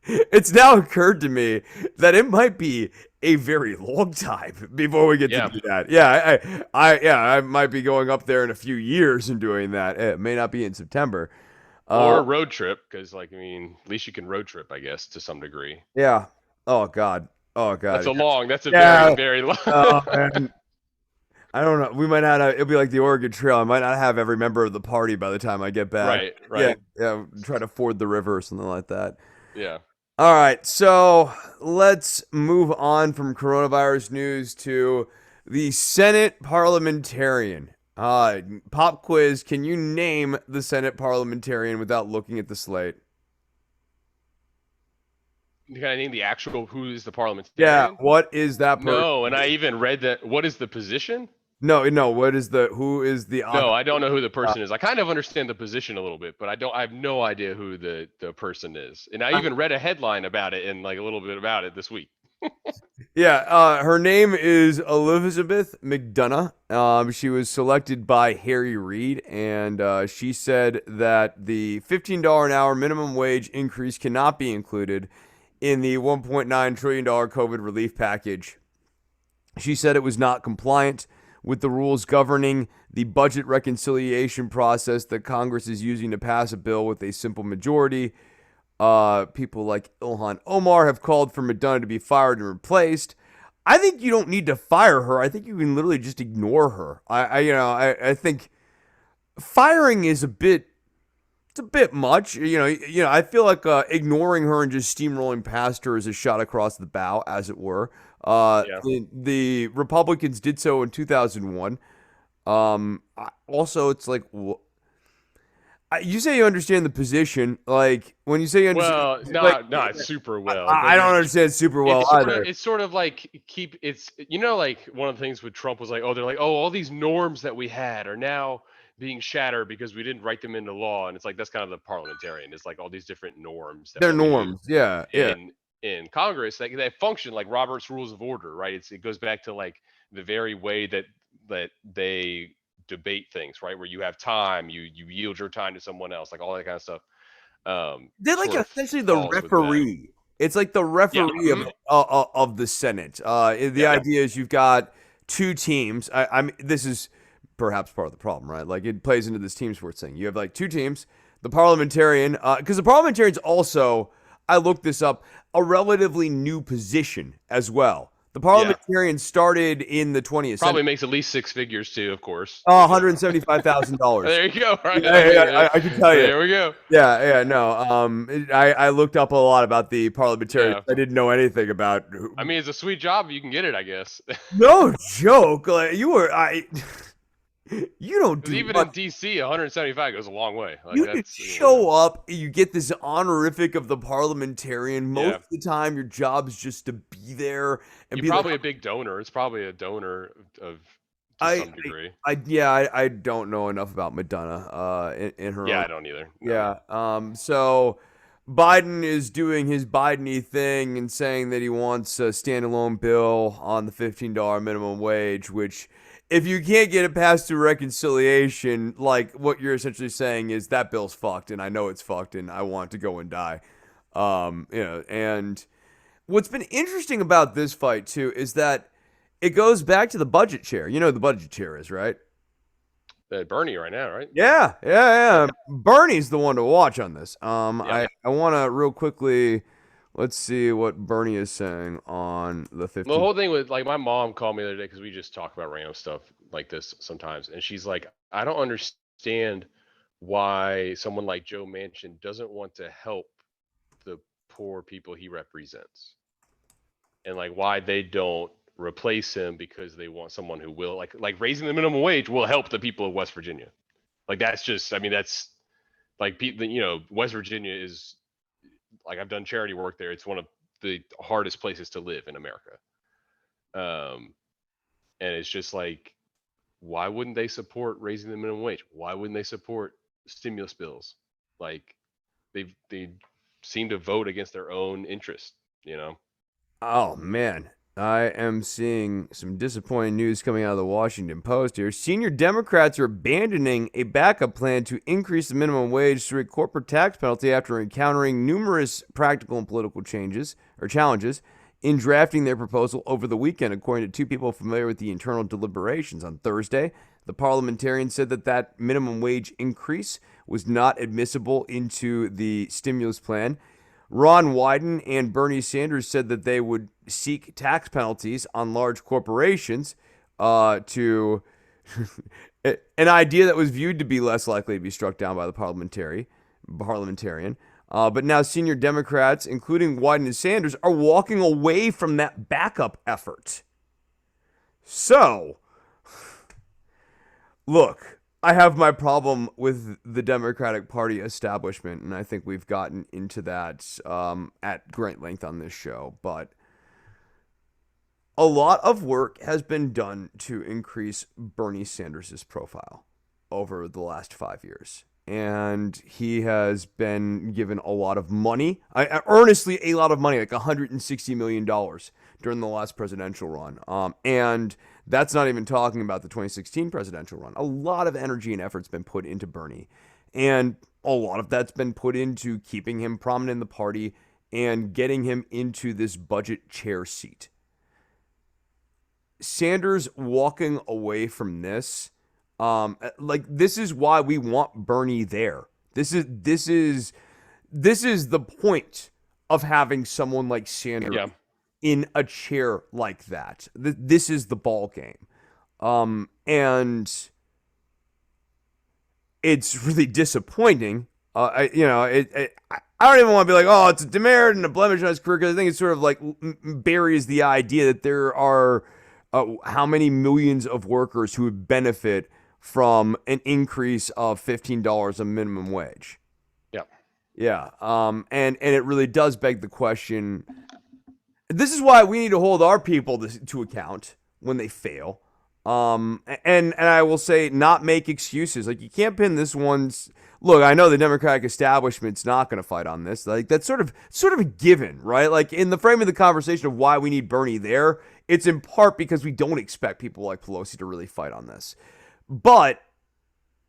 It's now occurred to me that it might be a very long time before we get to Yeah. do that. Yeah, I might be going up there in a few years and doing that. It may not be in September. Or Uh, a road trip, because like I mean, at least you can road trip, I guess, to some degree. yeah. Oh God. Oh God. That's a very, Yeah. very long. Oh man. I don't know. We might not. It'll be like the Oregon Trail. I might not have every member of the party by the time I get back. Right, Yeah. right. Yeah. Try to ford the river or something like that. Yeah. All right, so let's move on from coronavirus news to the Senate parliamentarian. Pop quiz. Can you name the Senate parliamentarian without looking at the slate? Can I name the actual who is the Yeah, parliamentarian? what is that person? No, and I even read that. What is the position? No, no, what is the who is the No, I don't know who the person is. I kind of understand the position a little bit, but I don't. I have no idea who the person is. And I even read a headline about it and like a little bit about it this week. Yeah, her name is Elizabeth McDonough. She was selected by Harry Reid, and she said that the $15 an hour minimum wage increase cannot be included in the $1.9 trillion COVID relief package. She said it was not compliant with the rules governing the budget reconciliation process that Congress is using to pass a bill with a simple majority. People like Ilhan Omar have called for Madonna to be fired and replaced. I think you don't need to fire her. I think you can literally just ignore her. I think firing is it's a bit much. I feel like ignoring her and just steamrolling past her is a shot across the bow, as it were. Yeah. The Republicans did so in 2001. Also, it's like, you say you understand the position. Like when you say you understand, Well, like not super well, I but don't understand super well either. it's sort of like it's like one of the things with Trump was like, oh, they're like, oh, all these norms that we had are now being shattered because we didn't write them into law. And it's like that's kind of the parliamentarian. It's like all these different norms that They're we do norms. Yeah, yeah. in Congress that function like Robert's Rules of Order, right? It goes back to like the very way that they debate things, right? Where you have time, you yield your time to someone else, like all that kind of stuff. They're like Sort of essentially the falls with that. referee. It's like the Yeah. referee of the Senate. The Yep. idea is you've got two teams. I mean, this is perhaps part of the problem, right? Like it plays into this team sports thing. You have like two teams. The parliamentarian, because the parliamentarian's also, I looked this up, a relatively new position as well. The Yeah. parliamentarian started in the 20th Probably century. makes at least six figures too, of course. $175,000. There you go. Right. Yeah, I mean, I can tell you. there we go. Yeah, no. I looked up a lot about the parliamentarians. Yeah. I didn't know anything about. I mean, it's a sweet job if you can get it, I guess. No joke. Like you were, you don't Because do even much. in DC, 175 goes a long way. Like You just that's show up. You get this honorific of the parliamentarian. Most yeah. of the time, your job is just to be there and You're be like, probably a big donor. It's probably a donor of to I, some degree. I don't know enough about Madonna. In her Yeah, own. I don't either. No. Yeah. So Biden is doing his Biden-y thing and saying that he wants a standalone bill on the $15 minimum wage, which if you can't get it passed through reconciliation, like what you're essentially saying is that bill's fucked and I know it's fucked and I want to go and die. And what's been interesting about this fight too is that it goes back to the budget chair. You know who the budget chair is, right? Bernie right now, right? Yeah. Bernie's the one to watch on this. Yeah. I want to real quickly, let's see what Bernie is saying on the The 15th. whole thing with like my mom called me the other day because we just talk about random stuff like this sometimes, and she's like, I don't understand why someone like Joe Manchin doesn't want to help the poor people he represents, and like why they don't replace him because they want someone who will like raising the minimum wage will help the people of West Virginia. Like that's just, I mean, that's like West Virginia is like I've done charity work there. It's one of the hardest places to live in America. Um, and it's just like, why wouldn't they support raising the minimum wage? Why wouldn't they support stimulus bills? Like they seem to vote against their own interest, you know? Oh man, I am seeing some disappointing news coming out of the Washington Post here. Senior Democrats are abandoning a backup plan to increase the minimum wage through a corporate tax penalty after encountering numerous practical and political challenges in drafting their proposal over the weekend, according to two people familiar with the internal deliberations. On Thursday, the parliamentarian said that minimum wage increase was not admissible into the stimulus plan. Ron Wyden and Bernie Sanders said that they would seek tax penalties on large corporations to an idea that was viewed to be less likely to be struck down by the parliamentarian. But now senior Democrats, including Wyden and Sanders, are walking away from that backup effort. So, look, I have my problem with the Democratic Party establishment, and I think we've gotten into that at great length on this show. But a lot of work has been done to increase Bernie Sanders' profile over the last 5 years. And he has been given a lot of money, earnestly a lot of money, like $160 million during the last presidential run. And that's not even talking about the 2016 presidential run. A lot of energy and effort's been put into Bernie. And a lot of that's been put into keeping him prominent in the party and getting him into this budget chair seat. Sanders walking away from this, this is why we want Bernie there. This is the point of having someone like Sanders Yeah. in a chair like that. This is the ball game, and it's really disappointing. I don't even want to be like, oh, it's a demerit and a blemish on his career, because I think it sort of like buries the idea that there are how many millions of workers who would benefit from an increase of $15 a minimum wage. Yeah. Yeah. And it really does beg the question. This is why we need to hold our people to account when they fail. And I will say, not make excuses. Like, you can't pin this one's. Look, I know the Democratic establishment's not going to fight on this. Like, that's sort of a given, right? Like, in the frame of the conversation of why we need Bernie there, it's in part because we don't expect people like Pelosi to really fight on this. But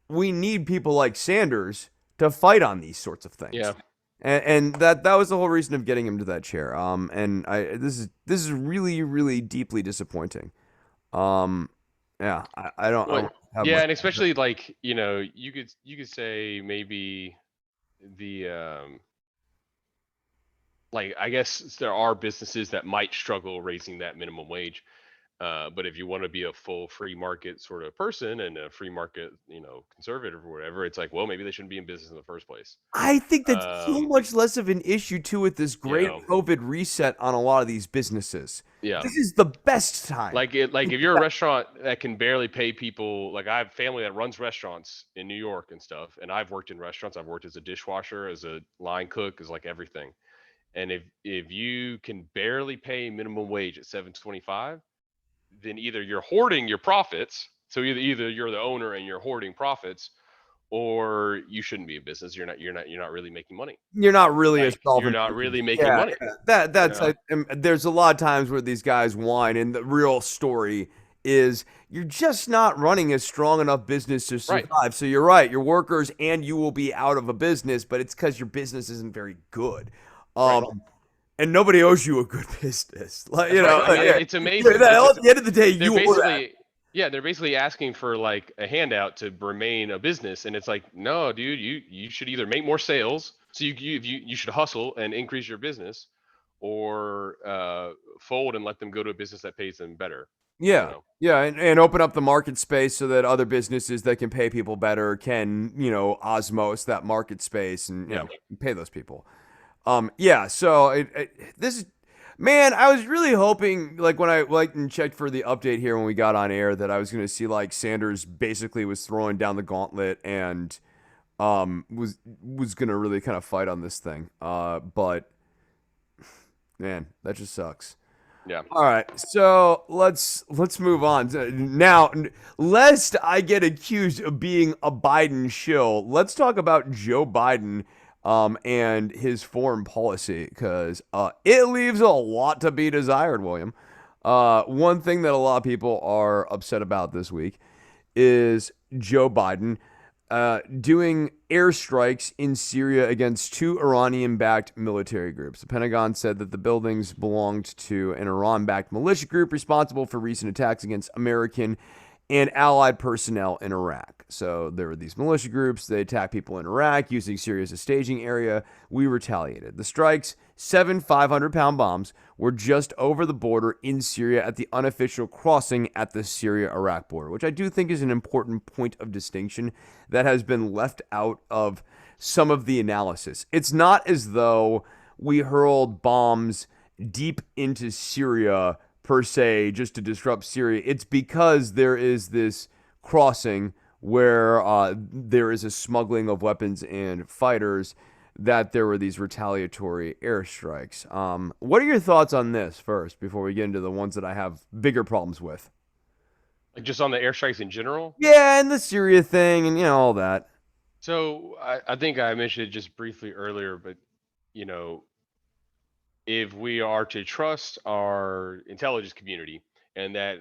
we need people like Sanders to fight on these sorts of things. Yeah. And that was the whole reason of getting him to that chair. This is really, really deeply disappointing. Yeah, I don't. Well, have yeah, much. and especially like, you could say maybe the like, I guess there are businesses that might struggle raising that minimum wage. But if you want to be a full free market sort of person and a free market, conservative or whatever, it's like, well, maybe they shouldn't be in business in the first place. I think that's so Um, much less of an issue too with this you great know, COVID reset on a lot of these businesses. yeah. This is the best time. Like if you're a restaurant that can barely pay people, like I have family that runs restaurants in New York and stuff, and I've worked in restaurants. I've worked as a dishwasher, as a line cook, as like everything. And if you can barely pay minimum wage at 7.25, then either you're hoarding your profits. So either you're the owner and you're hoarding profits, or you shouldn't be in business. You're not really making money. You're not really a Like, you're not solvent. really making Yeah, money. yeah. You That's know? there's a lot of times where these guys whine, and the real story is you're just not running a strong enough business to Right. survive. So you're right, your workers and you will be out of a business, but it's because your business isn't very good. Right. And nobody owes you a good business. Like, That's right. I mean, yeah. it's amazing. At It's the end of the day, they're you owe that. they're basically asking for like a handout to remain a business, and it's like, no, dude, you should either make more sales, so you should hustle and increase your business, or fold and let them go to a business that pays them better. You Yeah. know? Yeah, and open up the market space so that other businesses that can pay people better can, osmose that market space and, Yeah. pay those people. Yeah, so this is, man, I was really hoping, like, when I and checked for the update here when we got on air, that I was going to see like Sanders basically was throwing down the gauntlet and was going to really kind of fight on this thing. But man, that just sucks. Yeah. All right, so let's move on now. Lest I get accused of being a Biden shill, let's talk about Joe Biden, and his foreign policy, because it leaves a lot to be desired, William. One thing that a lot of people are upset about this week is Joe Biden doing airstrikes in Syria against two Iranian-backed military groups. The Pentagon said that the buildings belonged to an Iran-backed militia group responsible for recent attacks against American and allied personnel in Iraq. So there were these militia groups. They attacked people in Iraq using Syria as a staging area. We retaliated. The strikes, 7 500-pound bombs, were just over the border in Syria at the unofficial crossing at the Syria-Iraq border, which I do think is an important point of distinction that has been left out of some of the analysis. It's not as though we hurled bombs deep into Syria per se just to disrupt Syria. It's because there is this crossing where there is a smuggling of weapons and fighters, that there were these retaliatory airstrikes. What are your thoughts on this first before we get into the ones that I have bigger problems with? Like just on the airstrikes in general. Yeah, and the Syria thing and all that. So I think I mentioned it just briefly earlier, but you know, if we are to trust our intelligence community and that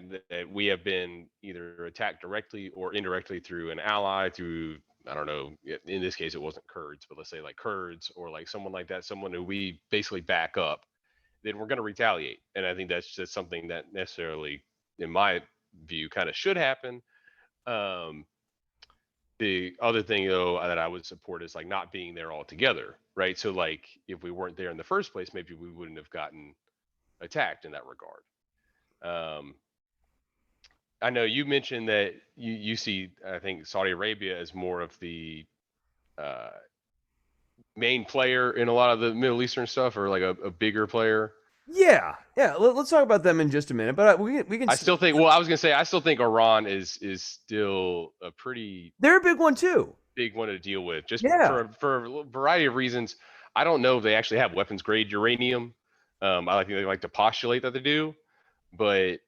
we have been either attacked directly or indirectly through an ally, through, I don't know, in this case it wasn't Kurds, but let's say like Kurds or like someone like that, someone who we basically back up, then we're going to retaliate. And I think that's just something that necessarily, in my view, kind of should happen. um the other thing though that I would support is like not being there altogether, right? So like if we weren't there in the first place, maybe we wouldn't have gotten attacked in that regard. um I know you mentioned that you see, I think, Saudi Arabia as more of the uh main player in a lot of the Middle Eastern stuff, or like a bigger player. Yeah, yeah. Let's talk about them in just a minute, but we can. I still think, well, I was gonna say I still think Iran is still a pretty They're a big one too. big one to deal with, just Yeah. for a variety of reasons. I don't know if they actually have weapons grade uranium. I think they like to postulate that they do, but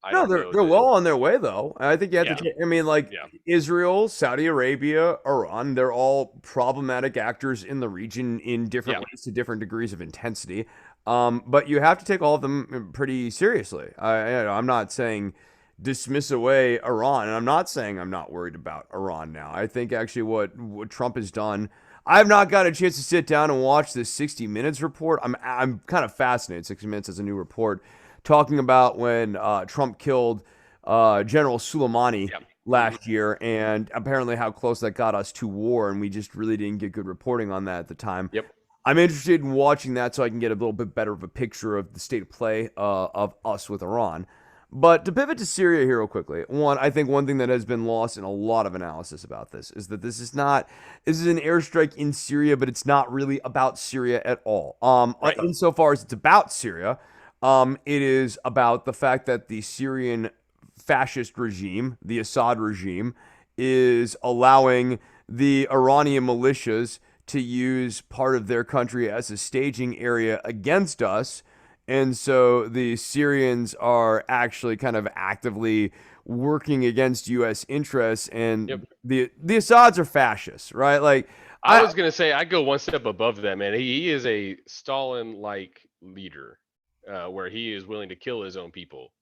I No, don't they're know they're that. well on their way though. I think you have to. Yeah, I mean, like yeah, Israel, Saudi Arabia, Iran. They're all problematic actors in the region in different yeah, ways to different degrees of intensity. But you have to take all of them pretty seriously. I'm not saying dismiss away Iran, and I'm not saying I'm not worried about Iran now. I think actually what Trump has done. I have not got a chance to sit down and watch this 60 Minutes report. I'm kind of fascinated. 60 Minutes is a new report talking about when Trump killed General Soleimani yeah. Hmm. last year, and apparently how close that got us to war, and we just really didn't get good reporting on that at the time. Yep. I'm interested in watching that so I can get a little bit better of a picture of the state of play of us with Iran. But to pivot to Syria here real quickly, I think one thing that has been lost in a lot of analysis about this is that this is an airstrike in Syria, but it's not really about Syria at all. Right. Insofar as it's about Syria, it is about the fact that the Syrian fascist regime, the Assad regime, is allowing the Iranian militias to use part of their country as a staging area against us. And so the Syrians are actually kind of actively working against U.S. interests, and Yep. the Assads are fascists, right? Like, I I was gonna say I go one step above that, man. He is a Stalin-like leader, where he is willing to kill his own people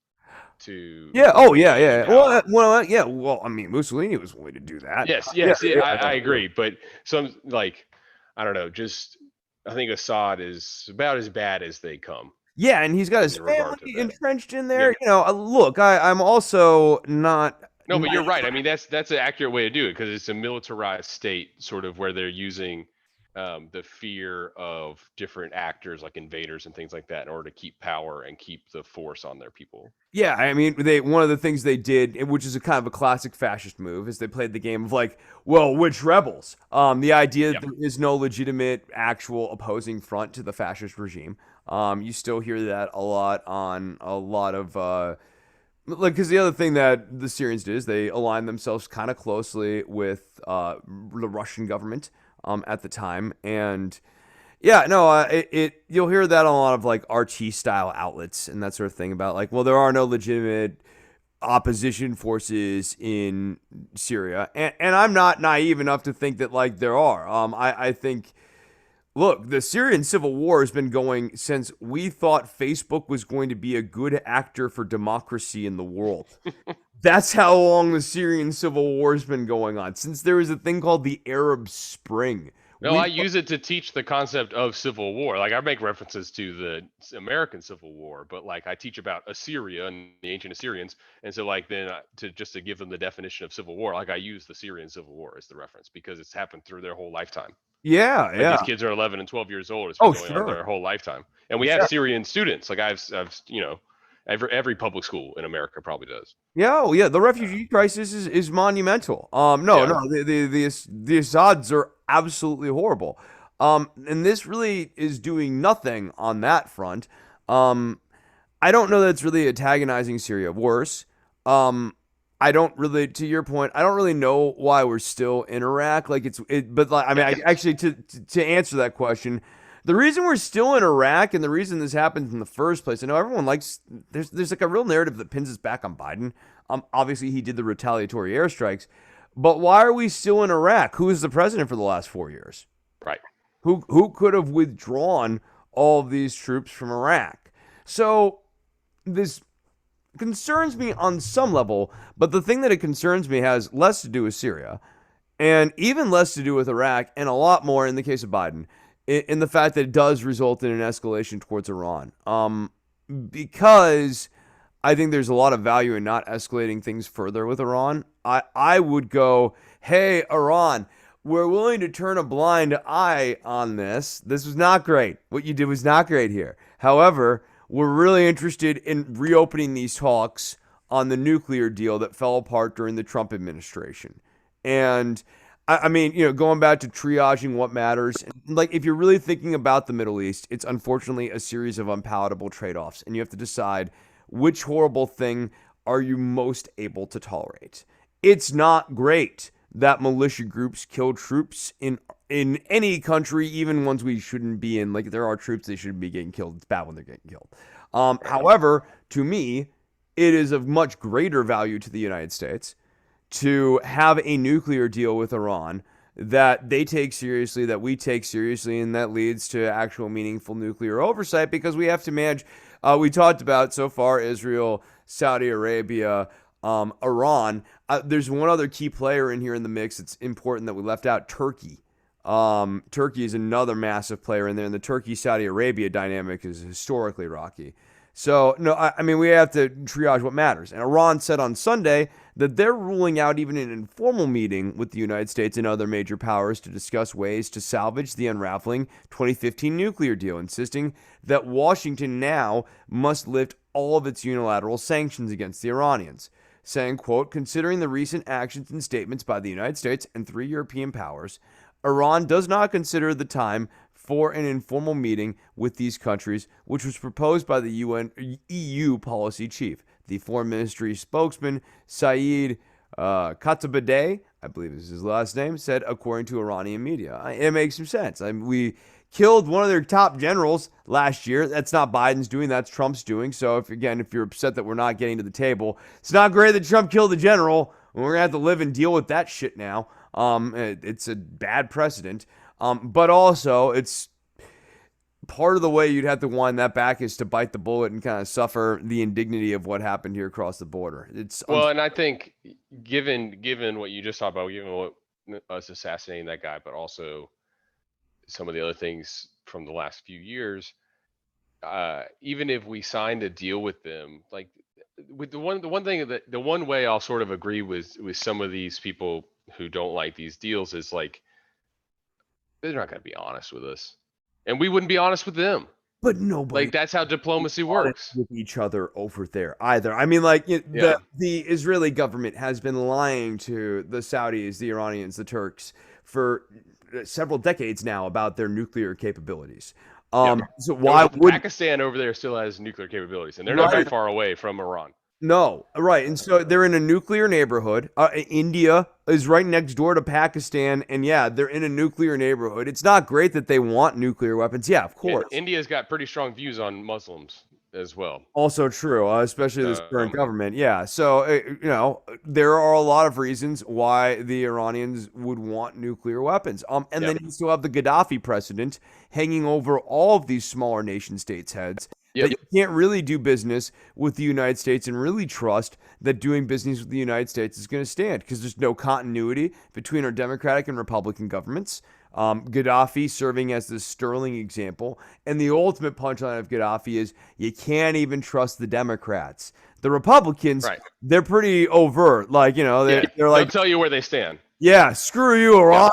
to yeah, oh yeah, gain yeah. Well, power. yeah. Well, I mean, Mussolini was willing to do that. Yes, Yeah, yes, yeah, yeah, I no, agree. But some, like, I don't know, just I think Assad is about as bad as they come yeah, and he's got his in family regard to that. entrenched in there. Yep. Look, I'm also not No, but you're naive. right. I mean, that's an accurate way to do it because it's a militarized state, sort of where they're using the fear of different actors like invaders and things like that in order to keep power and keep the force on their people. Yeah, I mean, they one of the things they did, which is a kind of a classic fascist move, is they played the game of like, well, which rebels? The idea that Yeah. there is no legitimate, actual opposing front to the fascist regime. You still hear that a lot on a lot of like, because the other thing that the Syrians did is they aligned themselves kind of closely with the Russian government at the time, and yeah, no, it you'll hear that on a lot of like RT style outlets and that sort of thing about like, well, there are no legitimate opposition forces in Syria, and I'm not naive enough to think that like there are. I think, look, the Syrian civil war has been going since we thought Facebook was going to be a good actor for democracy in the world. That's how long the Syrian civil war has been going on, since there was a thing called the Arab Spring. No, We I use it to teach the concept of civil war. Like I make references to the American Civil War, but like I teach about Assyria and the ancient Assyrians, and so like then to just to give them the definition of civil war, like I use the Syrian Civil War as the reference because it's happened through their whole lifetime. Yeah, Like yeah. these kids are 11 and 12 years old. It's been Oh, going on sure. their whole lifetime, and we have Syrian students. Like I've every public school in America probably does. Yeah, oh, yeah, the Uh, refugee crisis is monumental. yeah, The Assads are absolutely horrible. And this really is doing nothing on that front. Um, I don't know that it's really antagonizing Syria. Worse, um, I don't really, to your point, I don't really know why we're still in Iraq. But like, I mean, actually, to answer that question, the reason we're still in Iraq and the reason this happens in the first place, I know everyone likes. There's like a real narrative that pins us back on Biden. Obviously, he did the retaliatory airstrikes, but why are we still in Iraq? Who is the president for the last 4 years? Right. Who could have withdrawn all of these troops from Iraq? So this concerns me on some level, but the thing that it concerns me has less to do with Syria and even less to do with Iraq, and a lot more in the case of Biden, in the fact that it does result in an escalation towards Iran. Because I think there's a lot of value in not escalating things further with Iran. I would go, hey, Iran, we're willing to turn a blind eye on this. This was not great. What you did was not great here. However, we're really interested in reopening these talks on the nuclear deal that fell apart during the Trump administration. And I mean, going back to triaging what matters, like if you're really thinking about the Middle East, it's unfortunately a series of unpalatable trade offs. And you have to decide which horrible thing are you most able to tolerate. It's not great that militia groups kill troops in any country, even ones we shouldn't be in. Like there are troops they shouldn't be getting killed. It's bad when they're getting killed. However, to me, it is of much greater value to the United States to have a nuclear deal with Iran that they take seriously, that we take seriously, and that leads to actual meaningful nuclear oversight because we have to manage. We talked about so far Israel, Saudi Arabia, Iran. There's one other key player in here in the mix. It's important that we left out Turkey. Turkey is another massive player in there, and the Turkey-Saudi Arabia dynamic is historically rocky. So, no, I mean, we have to triage what matters. And Iran said on Sunday that they're ruling out even an informal meeting with the United States and other major powers to discuss ways to salvage the unraveling 2015 nuclear deal, insisting that Washington now must lift all of its unilateral sanctions against the Iranians, saying, quote, considering the recent actions and statements by the United States and 3 European powers, Iran does not consider the time for an informal meeting with these countries, which was proposed by the EU policy chief. The foreign ministry spokesman, Saeed Khatibzadeh, I believe is his last name, said, according to Iranian media. It makes some sense. I mean, we killed one of their top generals last year. That's not Biden's doing, that's Trump's doing. So, if you're upset that we're not getting to the table, it's not great that Trump killed the general. We're going to have to live and deal with that shit now. It's a bad precedent. But also, it's part of the way you'd have to wind that back is to bite the bullet and kind of suffer the indignity of what happened here across the border. And I think given what you just talked about, given what us assassinating that guy, but also some of the other things from the last few years, even if we signed a deal with them, like with the one way I'll sort of agree with some of these people who don't like these deals is like they're not going to be honest with us, and we wouldn't be honest with them. But nobody, like that's how diplomacy works with each other over there either. I mean, like the Israeli government has been lying to the Saudis, the Iranians, the Turks for several decades now about their nuclear capabilities. So why would Pakistan over there still has nuclear capabilities, and they're not very far away from Iran? No, right. And so they're in a nuclear neighborhood. India is right next door to Pakistan. And yeah, they're in a nuclear neighborhood. It's not great that they want nuclear weapons. Yeah, of course. India's got pretty strong views on Muslims as well. Also true, especially this current government. Yeah. So, there are a lot of reasons why the Iranians would want nuclear weapons. And then you still have the Gaddafi precedent hanging over all of these smaller nation states' heads. That you can't really do business with the United States and really trust that doing business with the United States is going to stand because there's no continuity between our Democratic and Republican governments. Gaddafi serving as the sterling example. And the ultimate punchline of Gaddafi is you can't even trust the Democrats. The Republicans, they're pretty overt. Like, they're like, they'll tell you where they stand. Yeah, screw you, Iran.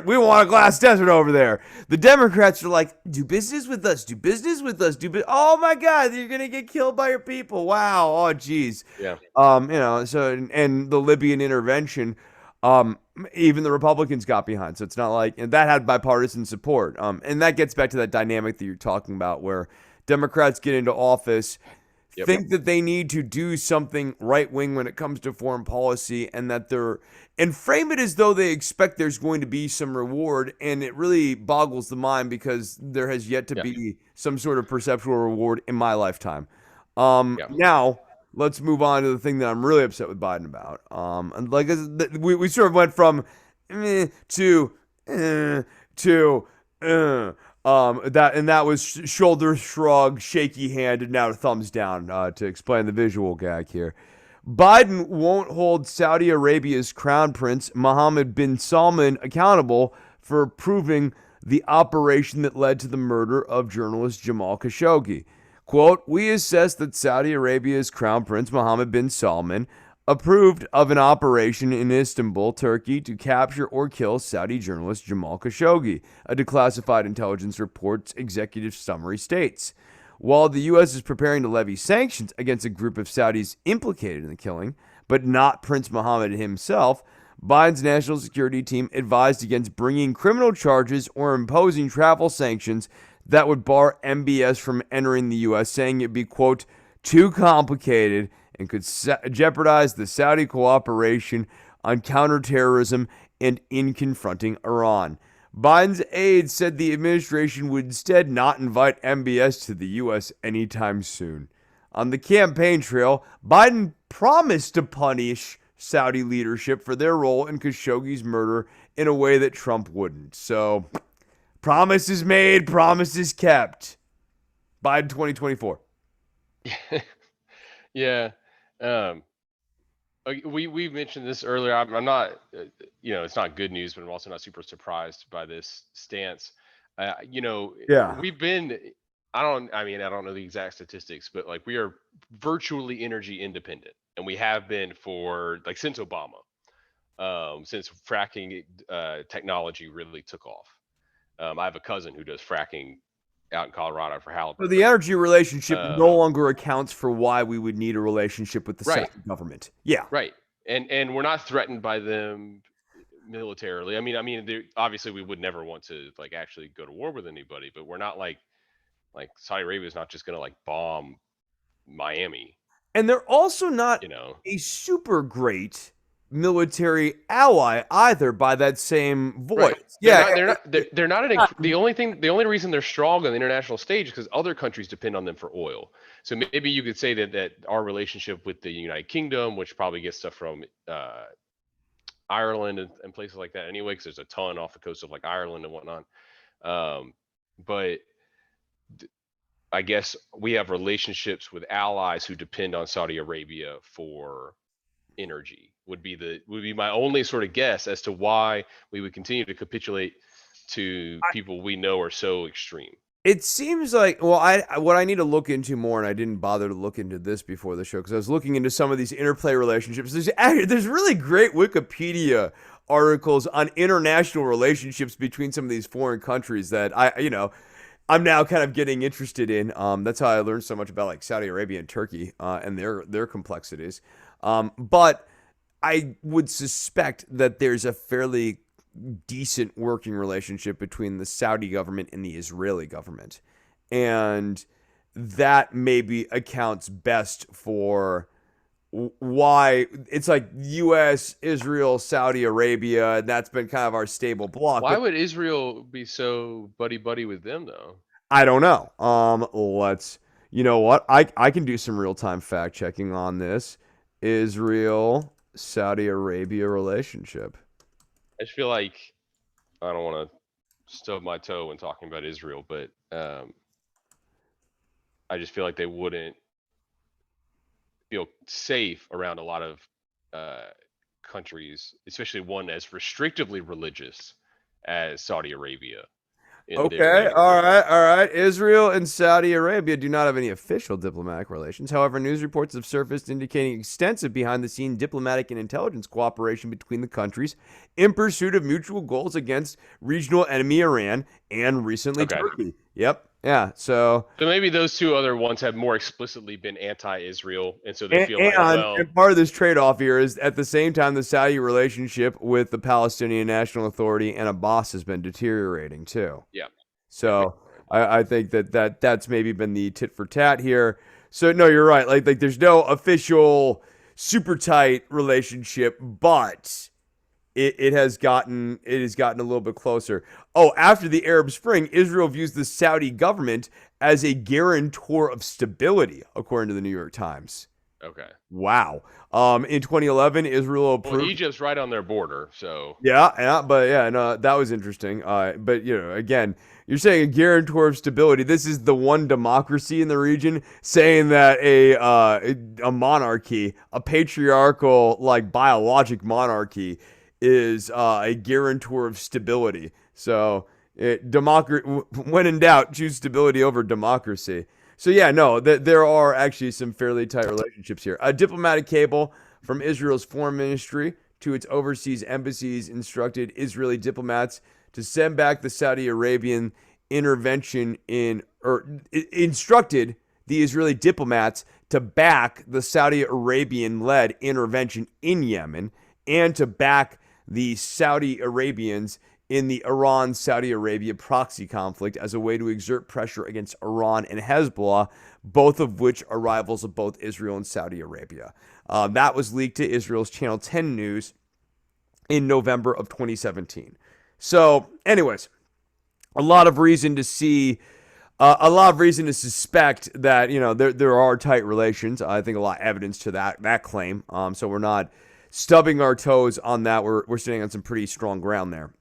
We want a glass desert over there. The Democrats are like, do business with us, oh my God, you're gonna get killed by your people. Wow. Oh geez. Yeah. So and the Libyan intervention, even the Republicans got behind. So it's not like, and that had bipartisan support. And that gets back to that dynamic that you're talking about where Democrats get into office Yep. think that they need to do something right wing when it comes to foreign policy, and that they're and frame it as though they expect there's going to be some reward, and it really boggles the mind because there has yet to Yeah. be some sort of perceptual reward in my lifetime. Yeah. Now let's move on to the thing that I'm really upset with Biden about. And like we sort of went from to to that was shoulder shrug, shaky hand, and now thumbs down to explain the visual gag here. Biden won't hold Saudi Arabia's crown prince Mohammed bin Salman accountable for approving the operation that led to the murder of journalist Jamal Khashoggi. Quote, we assess that Saudi Arabia's crown prince Mohammed bin Salman approved of an operation in Istanbul, Turkey, to capture or kill Saudi journalist Jamal Khashoggi, a declassified intelligence report's executive summary states. While the U.S. is preparing to levy sanctions against a group of Saudis implicated in the killing, but not Prince Mohammed himself, Biden's national security team advised against bringing criminal charges or imposing travel sanctions that would bar MBS from entering the U.S., saying it'd be, quote, too complicated and could jeopardize the Saudi cooperation on counterterrorism and in confronting Iran. Biden's aides said the administration would instead not invite MBS to the U.S. anytime soon. On the campaign trail, Biden promised to punish Saudi leadership for their role in Khashoggi's murder in a way that Trump wouldn't. So, promises made, promises kept. Biden 2024. Yeah. Um, we mentioned this earlier. I'm not, it's not good news, but I'm also not super surprised by this stance. Yeah. We've been, I don't know the exact statistics, but like we are virtually energy independent, and we have been for like since Obama, since fracking technology really took off. I have a cousin who does fracking out in Colorado for So the Halliburton. energy relationship no Um, longer accounts for why we would need a relationship with the right, Saudi government. Yeah. right, and we're not threatened by them militarily. Obviously we would never want to like actually go to war with anybody, but we're not like Saudi Arabia is not just gonna like bomb Miami, And they're also not you know. a super great military ally either by that same Right. voice. Yeah. They're not the only reason they're strong on the international stage is because other countries depend on them for oil. So maybe you could say that our relationship with the United Kingdom, which probably gets stuff from Ireland and places like that anyway, because there's a ton off the coast of like Ireland and whatnot. But I guess we have relationships with allies who depend on Saudi Arabia for energy would be my only sort of guess as to why we would continue to capitulate to people we know are so extreme. It seems like what I need to look into more, and I didn't bother to look into this before the show because I was looking into some of these interplay relationships. There's really great Wikipedia articles on international relationships between some of these foreign countries that I'm now kind of getting interested in. That's how I learned so much about like Saudi Arabia and Turkey and their complexities. But I would suspect that there's a fairly decent working relationship between the Saudi government and the Israeli government. And that maybe accounts best for why it's like US, Israel, Saudi Arabia, and that's been kind of our stable block. Why But would Israel be so buddy buddy with them though? I don't know. Let's you know what? I can do some real-time fact checking on this. Israel Saudi Arabia relationship. I just feel like I don't want to stub my toe when talking about Israel, but I just feel like they wouldn't feel safe around a lot of uh, countries, especially one as restrictively religious as Saudi Arabia in their Okay, neighborhood. all right. Israel and Saudi Arabia do not have any official diplomatic relations. However, news reports have surfaced indicating extensive behind the scene diplomatic and intelligence cooperation between the countries in pursuit of mutual goals against regional enemy Iran and recently Okay. Turkey. Yep. Yeah. So So maybe those two other ones have more explicitly been anti-Israel, and so they feel like, well, and part of this trade-off here is at the same time the Saudi relationship with the Palestinian National Authority and Abbas has been deteriorating too. yeah, So I think that's maybe been the tit for tat here. So no, you're right. Like there's no official super tight relationship, but it has gotten a little bit closer. Oh, after the Arab Spring, Israel views the Saudi government as a guarantor of stability, according to the New York Times. Okay. Wow. In 2011, Israel Well, approved. Egypt's right on their border, so Yeah, yeah, but yeah, no, that was interesting. But again, you're saying a guarantor of stability. This is the one democracy in the region saying that a monarchy, a patriarchal like biologic monarchy, is a guarantor of stability. So, when in doubt, choose stability over democracy. So yeah, no, there are actually some fairly tight relationships here. A diplomatic cable from Israel's foreign ministry to its overseas embassies instructed Israeli diplomats to send back the Saudi Arabian intervention in, or instructed the Israeli diplomats to back the Saudi Arabian led intervention in Yemen and to back the Saudi Arabians in the Iran Saudi Arabia proxy conflict as a way to exert pressure against Iran and Hezbollah, both of which are rivals of both Israel and Saudi Arabia. That was leaked to Israel's Channel 10 News in November of 2017. So, anyways, a lot of reason to see, a lot of reason to suspect that there are tight relations. I think a lot of evidence to that claim. So we're not stubbing our toes on that. We're sitting on some pretty strong ground there.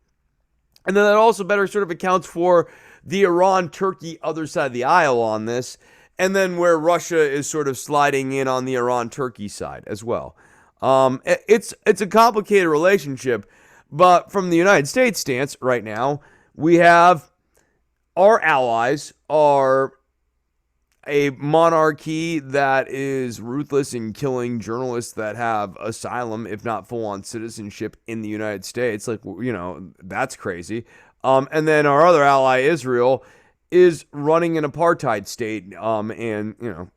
And then that also better sort of accounts for the Iran Turkey other side of the aisle on this, and then where Russia is sort of sliding in on the Iran Turkey side as well. It's a complicated relationship, but from the United States stance right now, we have our allies are a monarchy that is ruthless in killing journalists that have asylum, if not full on citizenship in the United States. Like, that's crazy. And then our other ally, Israel, is running an apartheid state and,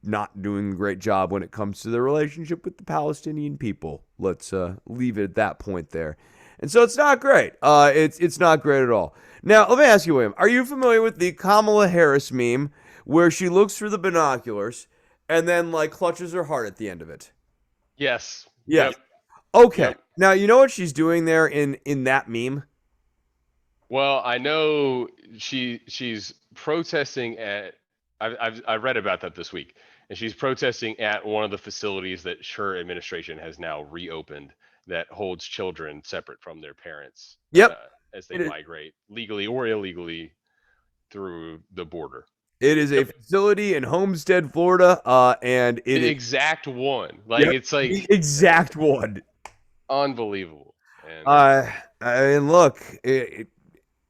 not doing a great job when it comes to the relationship with the Palestinian people. Let's leave it at that point there. And so it's not great. It's not great at all. Now, let me ask you, William, are you familiar with the Kamala Harris meme where she looks through the binoculars and then like clutches her heart at the end of it? yes. Yes. Yep. Okay. Yep. Now, you know what she's doing there in that meme? Well, I know she's protesting at. I read about that this week, and she's protesting at one of the facilities that her administration has now reopened that holds children separate from their parents Yep. as they It is, migrate legally or illegally through the border. it is a Yep, facility in Homestead, Florida, and it the is, exact one. Like yep, it's like the exact one. unbelievable. And Uh, I mean, look,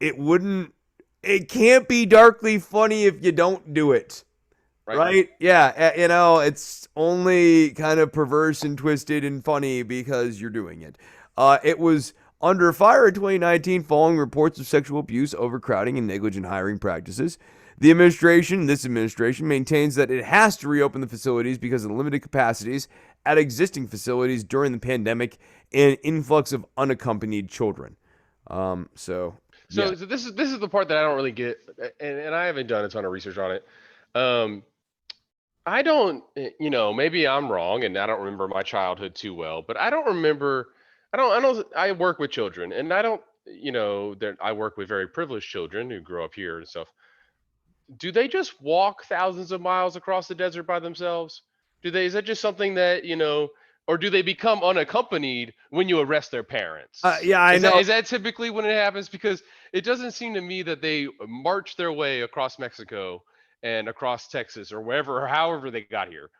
it wouldn't, it can't be darkly funny if you don't do it. right, Right? Yeah, it's only kind of perverse and twisted and funny because you're doing it. It was under fire in 2019 following reports of sexual abuse, overcrowding, and negligent hiring practices. This administration, maintains that it has to reopen the facilities because of the limited capacities at existing facilities during the pandemic and influx of unaccompanied children. Yeah. so this is the part that I don't really get, and I haven't done a ton of research on it. Um, I don't, maybe I'm wrong, and I don't remember my childhood too well, but I don't remember. I work with children, and I don't, I work with very privileged children who grow up here and stuff. Do they just walk thousands of miles across the desert by themselves? Is that just something that, or do they become unaccompanied when you arrest their parents? Yeah, I Is that know. is that typically when it happens? Because it doesn't seem to me that they march their way across Mexico and across Texas or wherever or however they got here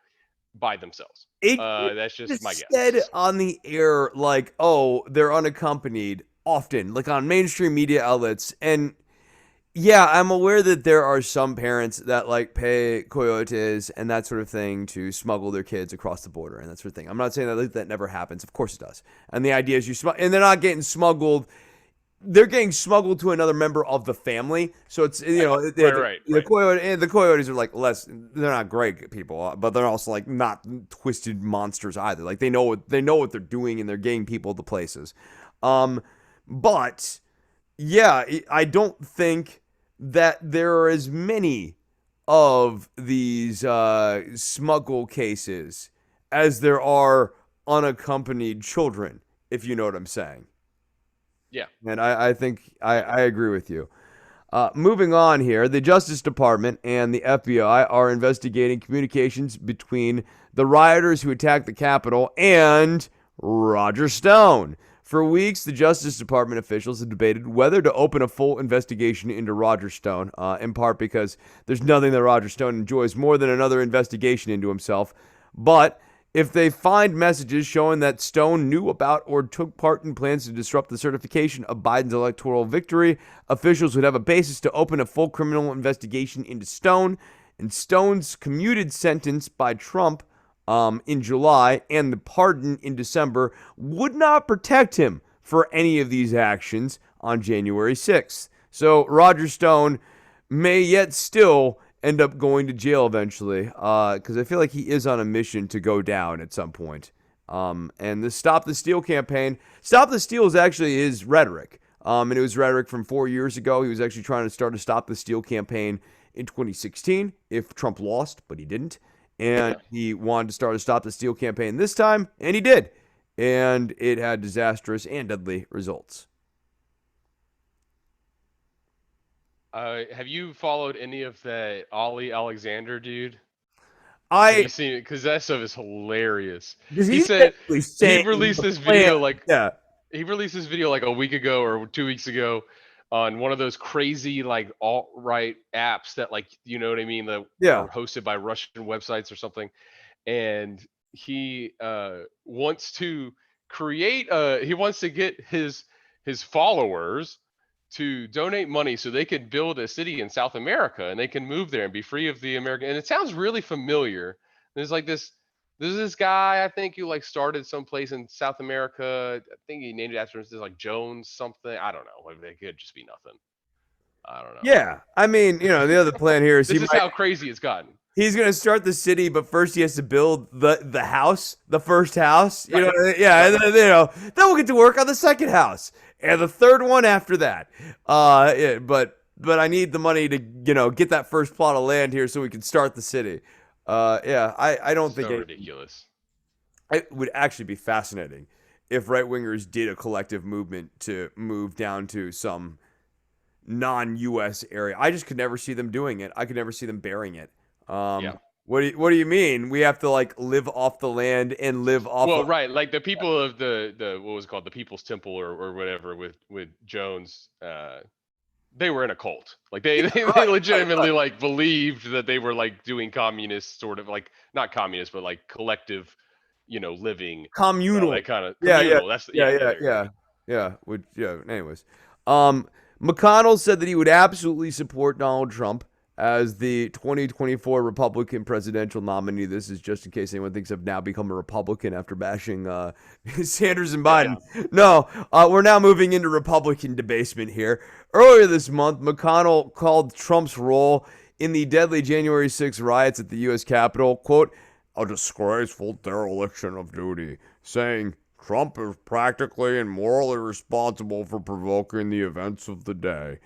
by themselves. It That's just my is said guess. on the air like, oh, they're unaccompanied often, like on mainstream media outlets. And yeah, I'm aware that there are some parents that like pay coyotes and that sort of thing to smuggle their kids across the border and that sort of thing. I'm not saying that never happens. Of course it does. And the idea is and they're not getting smuggled, they're getting smuggled to another member of the family. So it's Right, right, right, right. the coyotes are like less. They're not great people, but they're also like not twisted monsters either. Like they know what they're doing, and they're getting people to places. Um, but yeah, I don't think that there are as many of these smuggle cases as there are unaccompanied children, if you know what I'm saying. Yeah. And I think I agree with you. Moving on here, the Justice Department and the FBI are investigating communications between the rioters who attacked the Capitol and Roger Stone. For weeks, the Justice Department officials have debated whether to open a full investigation into Roger Stone, in part because there's nothing that Roger Stone enjoys more than another investigation into himself. But if they find messages showing that Stone knew about or took part in plans to disrupt the certification of Biden's electoral victory, officials would have a basis to open a full criminal investigation into Stone. And Stone's commuted sentence by Trump in July and the pardon in December would not protect him for any of these actions on January 6th. So Roger Stone may yet still end up going to jail eventually because I feel like he is on a mission to go down at some point. And the Stop the Steal campaign, Stop the Steal is actually his rhetoric. And it was rhetoric from 4 years ago. He was actually trying to start a Stop the Steal campaign in 2016 if Trump lost, but he didn't. And Yeah. he wanted to start a Stop the Steal campaign this time, and he did. And it had disastrous and deadly results. Have you followed any of that Ollie Alexander dude? Have I you seen it? Because that stuff is hilarious. Because He he's said basically he saying released the this plan. video like Yeah, he released this video like a week ago or 2 weeks ago on one of those crazy like alt right apps that like you know what I mean that yeah. are hosted by Russian websites or something. And he wants to create he wants to get his followers to donate money so they could build a city in South America and they can move there and be free of the American. And it sounds really familiar. There's like this guy I think who like started someplace in South America. I think he named it after him. Like Jones something. I don't know. It could just be nothing. I don't know. Yeah. I mean, the other plan here is This is how crazy it's gotten. he's gonna start the city, but first he has to build the house, the first house. Right. Yeah, Right. and then we'll get to work on the second house and the third one after that. Yeah, but I need the money to get that first plot of land here so we can start the city. Yeah, I don't think So ridiculous. it would actually be fascinating if right wingers did a collective movement to move down to some non-U.S. area. I just could never see them doing it. I could never see them bearing it. Yeah. What do you mean? We have to like live off the land and live off Well, of right, like the people of the what was it called the People's Temple or whatever with Jones, they were in a cult. Like they right, right, legitimately right. like believed that they were like doing communist sort of like not communist but like collective, living. Communal. That kind of Yeah, yeah, communal. That's yeah, yeah. yeah, There you go. yeah, yeah. Which yeah. Anyways, McConnell said that he would absolutely support Donald Trump as the 2024 Republican presidential nominee. This is just in case anyone thinks I've now become a Republican after bashing Sanders and Yeah, Biden. yeah. No, we're now moving into Republican debasement here. Earlier this month, McConnell called Trump's role in the deadly January 6th riots at the U.S. Capitol, quote, a disgraceful dereliction of duty, saying Trump is practically and morally responsible for provoking the events of the day.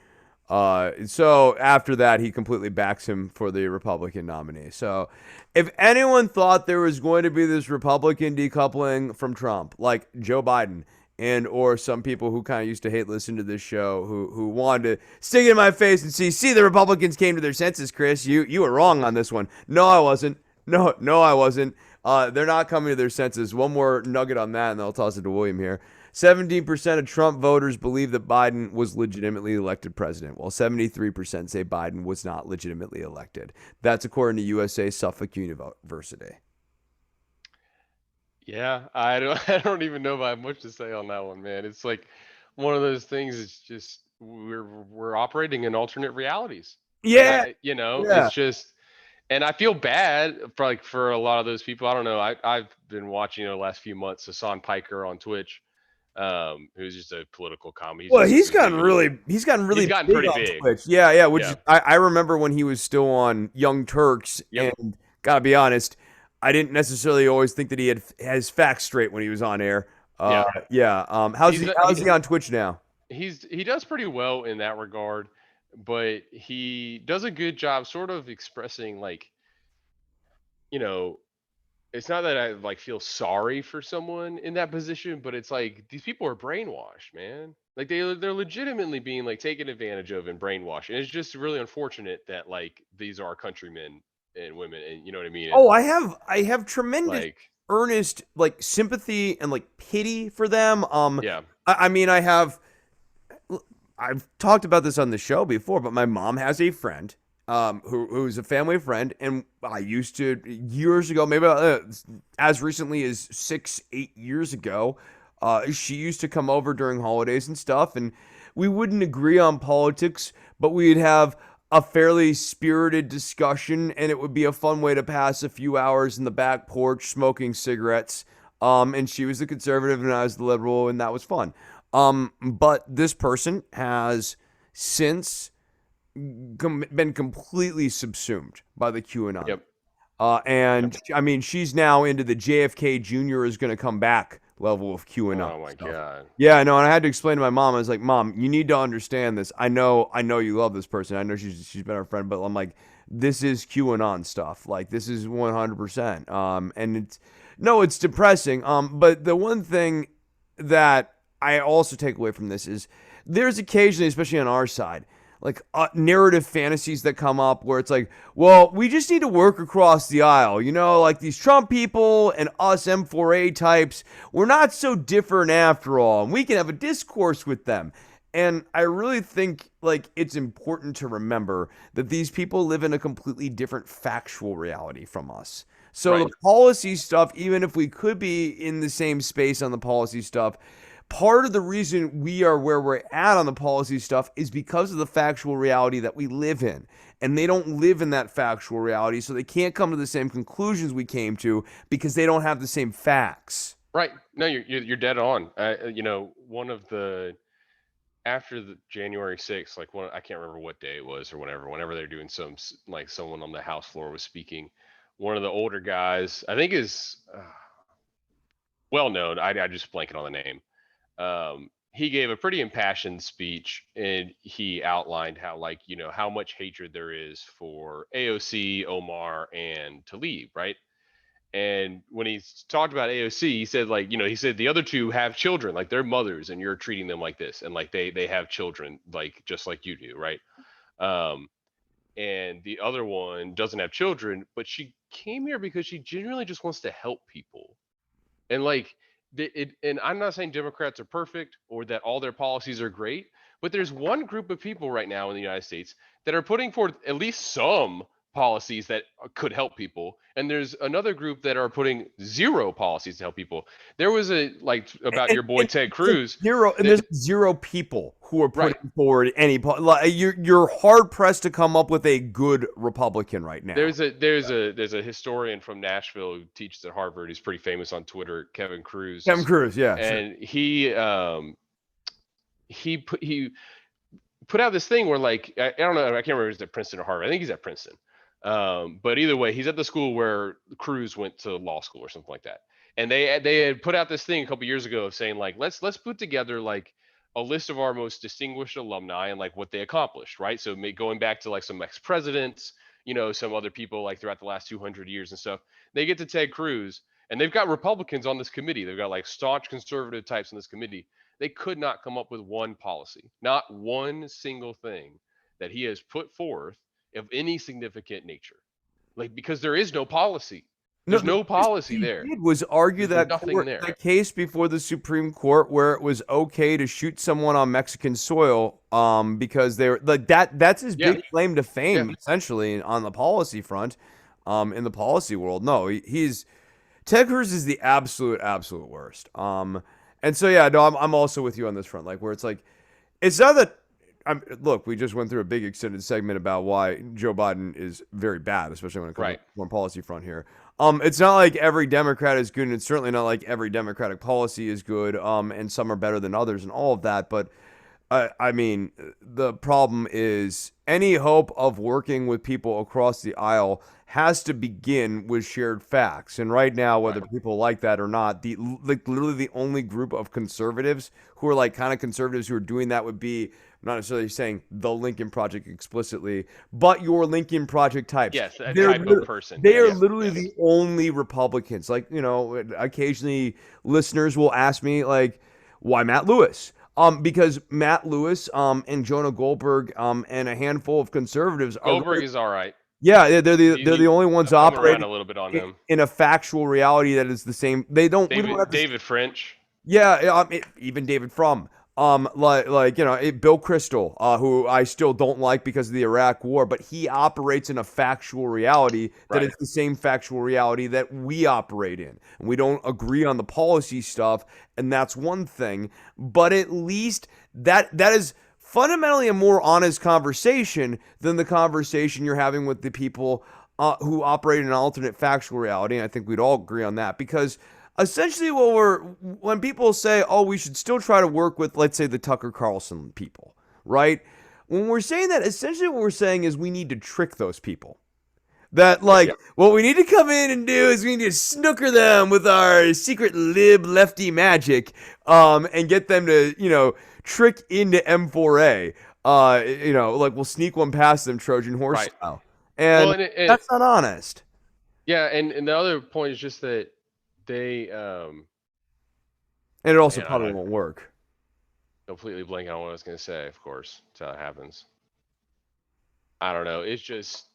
So after that, he completely backs him for the Republican nominee. So if anyone thought there was going to be this Republican decoupling from Trump, like Joe Biden and or some people who kind of used to hate listening to this show, who wanted to stick it in my face and see the Republicans came to their senses, Chris. You were wrong on this one. No, I wasn't. No, I wasn't. They're not coming to their senses. One more nugget on that, and then I'll toss it to William here. 17% of Trump voters believe that Biden was legitimately elected president, while 73% say Biden was not legitimately elected. That's according to USA Suffolk University. Yeah, I don't I don't even know if I have much to say on that one, man. It's like one of those things. It's just we're operating in alternate realities, and Yeah, it's yeah. just. And I feel bad for like for a lot of those people. I don't know. I've been watching the last few months Hassan Piker on Twitch, who's just a political comedy. He's Well, just completely he's gotten he's really gotten big pretty on big. Twitch. Yeah, yeah. Which Yeah. I remember when he was still on Young Turks, Yep. and gotta be honest, I didn't necessarily always think that he had his facts straight when he was on air. Yeah. Yeah. How's He's he not- how's he on Twitch now? he does pretty well in that regard. but he does a good job sort of expressing like, you know, it's not that I like feel sorry for someone in that position, but it's like these people are brainwashed, man. Like they're legitimately being like taken advantage of and brainwashed. And it's just really unfortunate that like these are our countrymen and women, and you know what I mean? And Oh, I have tremendous like, earnest like sympathy and like pity for them. yeah. I mean, I've talked about this on the show before, but my mom has a friend who's a family friend, and I used to years ago, maybe as recently as 6, 8 years ago, she used to come over during holidays and stuff, and we wouldn't agree on politics, but we'd have a fairly spirited discussion, and it would be a fun way to pass a few hours in the back porch smoking cigarettes. And she was the conservative, and I was the liberal, and that was fun. But this person has since been completely subsumed by the QAnon. Yep. Yep. And I mean, she's now into the JFK Jr. is going to come back level of QAnon Oh my stuff. god. Yeah, I know. And I had to explain to my mom. I was like, "Mom, you need to understand this. I know you love this person. I know she's been our friend, but I'm like, this is QAnon stuff. Like, this is 100%. And it's depressing. But the one thing that I also take away from this is there's occasionally, especially on our side, like narrative fantasies that come up where it's like, well, we just need to work across the aisle. Like these Trump people and us M4A types, we're not so different after all, and we can have a discourse with them. And I really think like it's important to remember that these people live in a completely different factual reality from us. So the Right. policy stuff, even if we could be in the same space on the policy stuff, part of the reason we are where we're at on the policy stuff is because of the factual reality that we live in. And they don't live in that factual reality, so they can't come to the same conclusions we came to because they don't have the same facts. Right. No, you're dead on. One of the after the January 6th, like one, I can't remember what day it was or whenever they're doing like someone on the House floor was speaking. One of the older guys, I think is well known. I just blanking on the name. He gave a pretty impassioned speech, and he outlined how, like, how much hatred there is for AOC, Omar, and Talib, right? And when he talked about AOC, he said, like, he said the other two have children, like they're mothers, and you're treating them like this, and like they have children, like just like you do, right? Um, and the other one doesn't have children, but she came here because she genuinely just wants to help people. And like and I'm not saying Democrats are perfect or that all their policies are great, but there's one group of people right now in the United States that are putting forth at least some policies that could help people, and there's another group that are putting zero policies to help people. There was a like about And, your boy and Ted it's like Cruz zero, and that there's zero people who are right. putting forward any. Like, you're hard pressed to come up with a good Republican right now. There's a historian from Nashville who teaches at Harvard. He's pretty famous on Twitter, Kevin Kevin Cruz, Cruz, yeah, sure. and he put out this thing where, like, I don't know, I can't remember if he's at Princeton or Harvard. I think he's at Princeton. But either way, he's at the school where Cruz went to law school or something like that. And they had put out this thing a couple years ago of saying, like, let's put together like a list of our most distinguished alumni and like what they accomplished, right? So going back to like some ex-presidents, some other people like throughout the last 200 years and stuff. They get to Ted Cruz, and they've got Republicans on this committee. They've got like staunch conservative types on this committee. They could not come up with one policy, not one single thing that he has put forth of any significant nature. Like, because there is no policy. No, There's the no worst policy he there. did was argue There's that nothing there. that case before the Supreme Court where it was okay to shoot someone on Mexican soil, because they were like that. That's his Yeah. big claim to Yeah. fame, essentially, on the policy front, in the policy world. No, he's Ted Cruz is the absolute worst. And so yeah, no, I'm also with you on this front, like where it's like, it's not that. Look, we just went through a big extended segment about why Joe Biden is very bad, especially when it comes to Right. the foreign policy front here. It's not like every Democrat is good, and it's certainly not like every Democratic policy is good. And some are better than others, and all of that. But I mean, the problem is any hope of working with people across the aisle has to begin with shared facts. And right now, whether Right. people like that or not, the like literally the only group of conservatives who are like kind of conservatives who are doing that would be not necessarily saying the Lincoln Project explicitly, but your Lincoln Project types. Yes, a They're type of lit- person. they are Yes, literally yes. the only Republicans. Like, occasionally listeners will ask me like, why Matt Lewis? Because Matt Lewis, and Jonah Goldberg, and a handful of conservatives are Goldberg really, is all right. yeah, they're the He only ones I'm around operating a little bit on in, him. in a factual reality that is the same. We don't have to. David French. Yeah, even David Frum, Bill Kristol, who I still don't like because of the Iraq War, but he operates in a factual reality that Right. is the same factual reality that we operate in. And we don't agree on the policy stuff, and that's one thing. But at least that is fundamentally a more honest conversation than the conversation you're having with the people who operate in an alternate factual reality. And I think we'd all agree on that because essentially when people say, oh, we should still try to work with, let's say, the Tucker Carlson people, right? When we're saying that, essentially what we're saying is we need to trick those people. That, like, what we need to come in and do is we need to snooker them with our secret lib lefty magic, and get them to, trick into M4A. Like we'll sneak one past them Trojan horse Right. style. Well, And that's not honest. yeah, and the other point is just that they And it also man, probably I won't work. completely blanking on what I was gonna say. Of course, that's how it happens. I don't know. It's just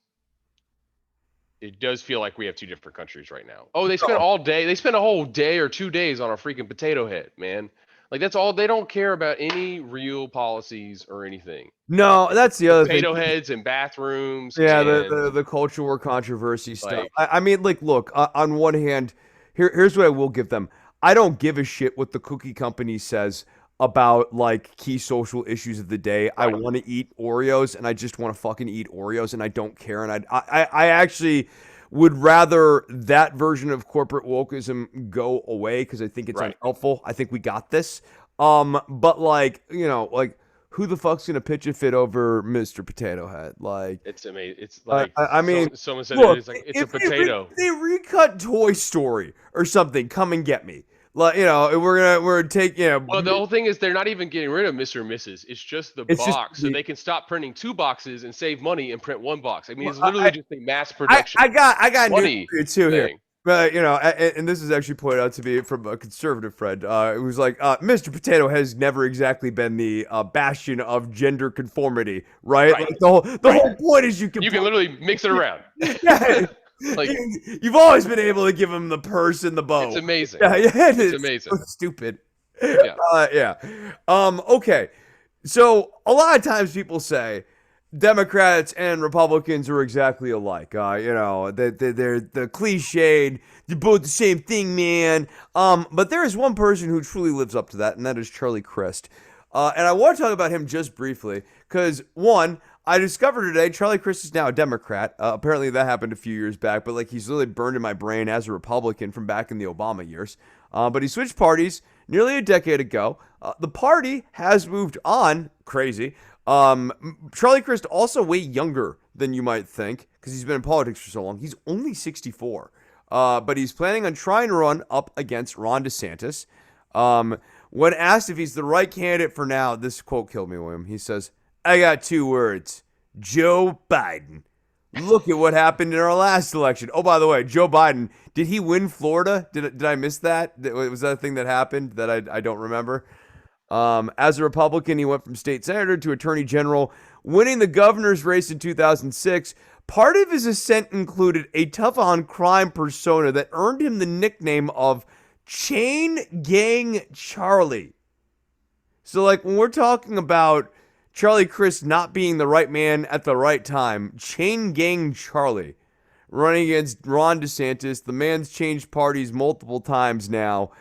it does feel like we have two different countries right now. Oh, they spent all day. They spent a whole day or 2 days on a freaking potato head, man. Like that's all. They don't care about any real policies or anything. No, It's that's the other thing. potato heads and bathrooms Yeah, and the culture war controversy stuff. like I mean, like, look, on one hand, here's what I will give them. I don't give a shit what the cookie company says about like key social issues of the day. I right. want to eat Oreos, and I just want to fucking eat Oreos, and I don't care. And I actually would rather that version of corporate wokeism go away because I think it's Right. unhelpful. I think we got this. But like, like who the fuck's gonna pitch a fit over Mr. Potato Head? Like, It's amazing. It's like I mean, someone said it look, is like it's a if potato. they recut Toy Story or something, come and get me. Like, we're gonna take, Well, the whole thing is they're not even getting rid of Mr. and Mrs. It's just the it's just box, so they can stop printing 2 boxes and save money and print 1 box. I mean, it's I, literally just a mass I production I got news money for you too here. thing. But and this is actually pointed out to me from a conservative friend. It was like, Mr. Potato has never exactly been the bastion of gender conformity, right? Right. Like the whole point is you can Literally mix it around. yeah, Like you've always been able to give him the purse and the bow. it's amazing. Yeah, it is. It's amazing. So stupid. Yeah. Yeah. Okay. So a lot of times people say Democrats and Republicans are exactly alike. They're the cliched. They're both the same thing, man. But there is one person who truly lives up to that, and that is Charlie Crist. And I want to talk about him just briefly because one, I discovered today Charlie Crist is now a Democrat. Apparently that happened a few years back, but like he's really burned in my brain as a Republican from back in the Obama years. But he switched parties nearly a decade ago. The party has moved on. Crazy. Charlie Crist also way younger than you might think because he's been in politics for so long. He's only 64. But he's planning on trying to run up against Ron DeSantis. When asked if he's the right candidate for now, this quote killed me, William. He says, I got 2 words. Joe Biden. Look at what happened in our last election. Oh, by the way, Joe Biden, did he win Florida? Did I miss that? Was that a thing that happened that I don't remember? As a Republican, he went from state senator to attorney general, winning the governor's race in 2006. Part of his ascent included a tough on crime persona that earned him the nickname of Chain Gang Charlie. So, like, when we're talking about Charlie Crist not being the right man at the right time, Chain Gang Charlie running against Ron DeSantis. The man's changed parties multiple times now.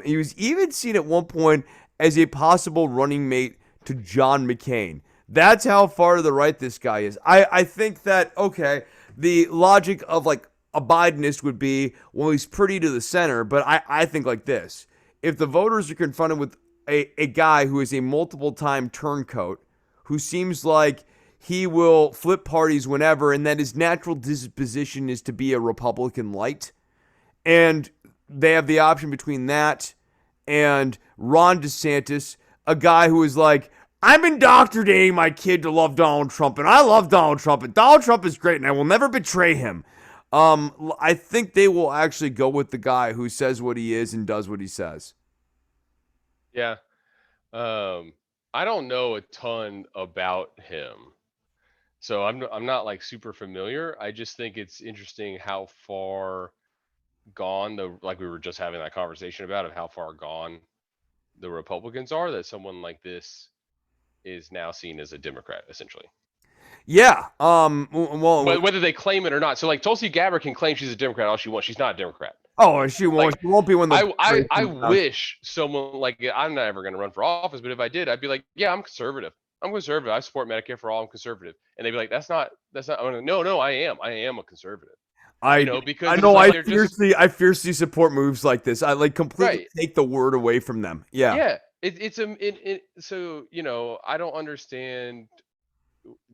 He was even seen at one point as a possible running mate to John McCain. That's how far to the right this guy is. I think that, okay, the logic of like a Bidenist would be, well, he's pretty to the center, but I think like this. If the voters are confronted with a guy who is a multiple time turncoat, who seems like he will flip parties whenever, and that his natural disposition is to be a Republican light. And they have the option between that and Ron DeSantis, a guy who is like, I'm indoctrinating my kid to love Donald Trump, and I love Donald Trump, and Donald Trump is great, and I will never betray him. I think they will actually go with the guy who says what he is and does what he says. Yeah. I don't know a ton about him, so I'm not like super familiar. I just think it's interesting how far gone the like we were just having that conversation about of how far gone the Republicans are, that someone like this is now seen as a Democrat essentially. Yeah. Well. But whether they claim it or not, so like Tulsi Gabbard can claim she's a Democrat all she wants. She's not a Democrat. Oh, she won't. Like She won't be when the. I wish someone like, I'm not ever going to run for office, but if I did, I'd be like, yeah, I'm conservative. I'm conservative. I support Medicare for all. I'm conservative. And they'd be like, that's not. I'm like, no, I am a conservative. I Because know. it's like they're just I fiercely support moves like this. I like completely right. take the word away from them. Yeah. Yeah. So I don't understand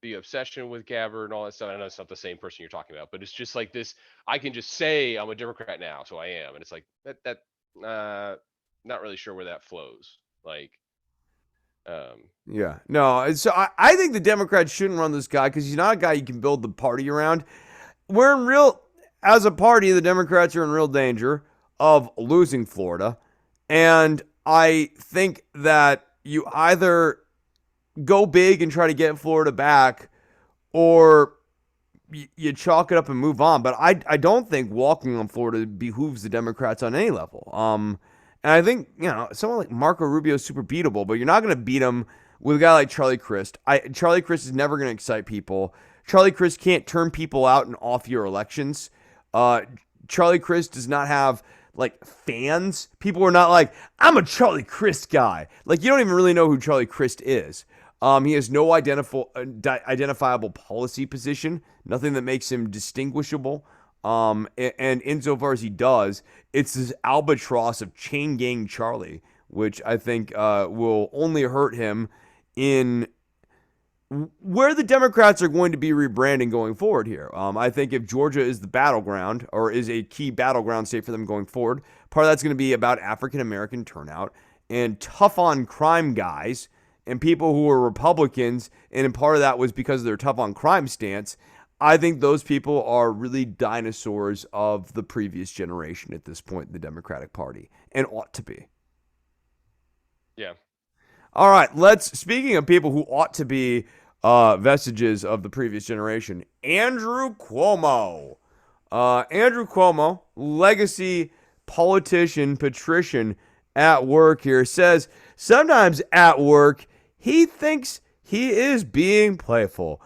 the obsession with Gabbard and all that stuff. I know it's not the same person you're talking about, but it's just like this. I can just say I'm a Democrat now, so I am, and it's like that. Not really sure where that flows. Like, Yeah. No. So I think the Democrats shouldn't run this guy because he's not a guy you can build the party around. As a party, the Democrats are in real danger of losing Florida, and I think that you either go big and try to get Florida back, or you chalk it up and move on. But I don't think walking on Florida behooves the Democrats on any level. And I think, someone like Marco Rubio is super beatable, but you're not going to beat him with a guy like Charlie Crist. Charlie Crist is never going to excite people. Charlie Crist can't turn people out in off-year elections. Charlie Crist does not have like fans. People are not like, I'm a Charlie Crist guy. Like, you don't even really know who Charlie Crist is. He has no identifiable policy position, nothing that makes him distinguishable. And insofar as he does, it's this albatross of chain gang Charlie, which I think will only hurt him in where the Democrats are going to be rebranding going forward here. I think if Georgia is the battleground or is a key battleground state for them going forward, part of that's going to be about African American turnout and tough on crime guys and people who are Republicans. And part of that was because of their tough on crime stance. I think those people are really dinosaurs of the previous generation at this point in the Democratic Party and ought to be. yeah. All right, speaking of people who ought to be vestiges of the previous generation, Andrew Cuomo. Andrew Cuomo, legacy politician, patrician at work here, says sometimes at work he thinks he is being playful.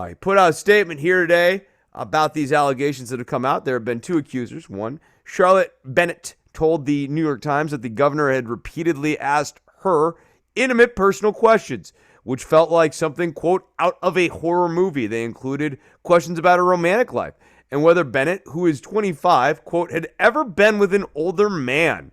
He put out a statement here today about these allegations that have come out. There have been two accusers. One, Charlotte Bennett told the New York Times that the governor had repeatedly asked her intimate personal questions, which felt like something, quote, out of a horror movie. They included questions about her romantic life and whether Bennett, who is 25, quote, had ever been with an older man.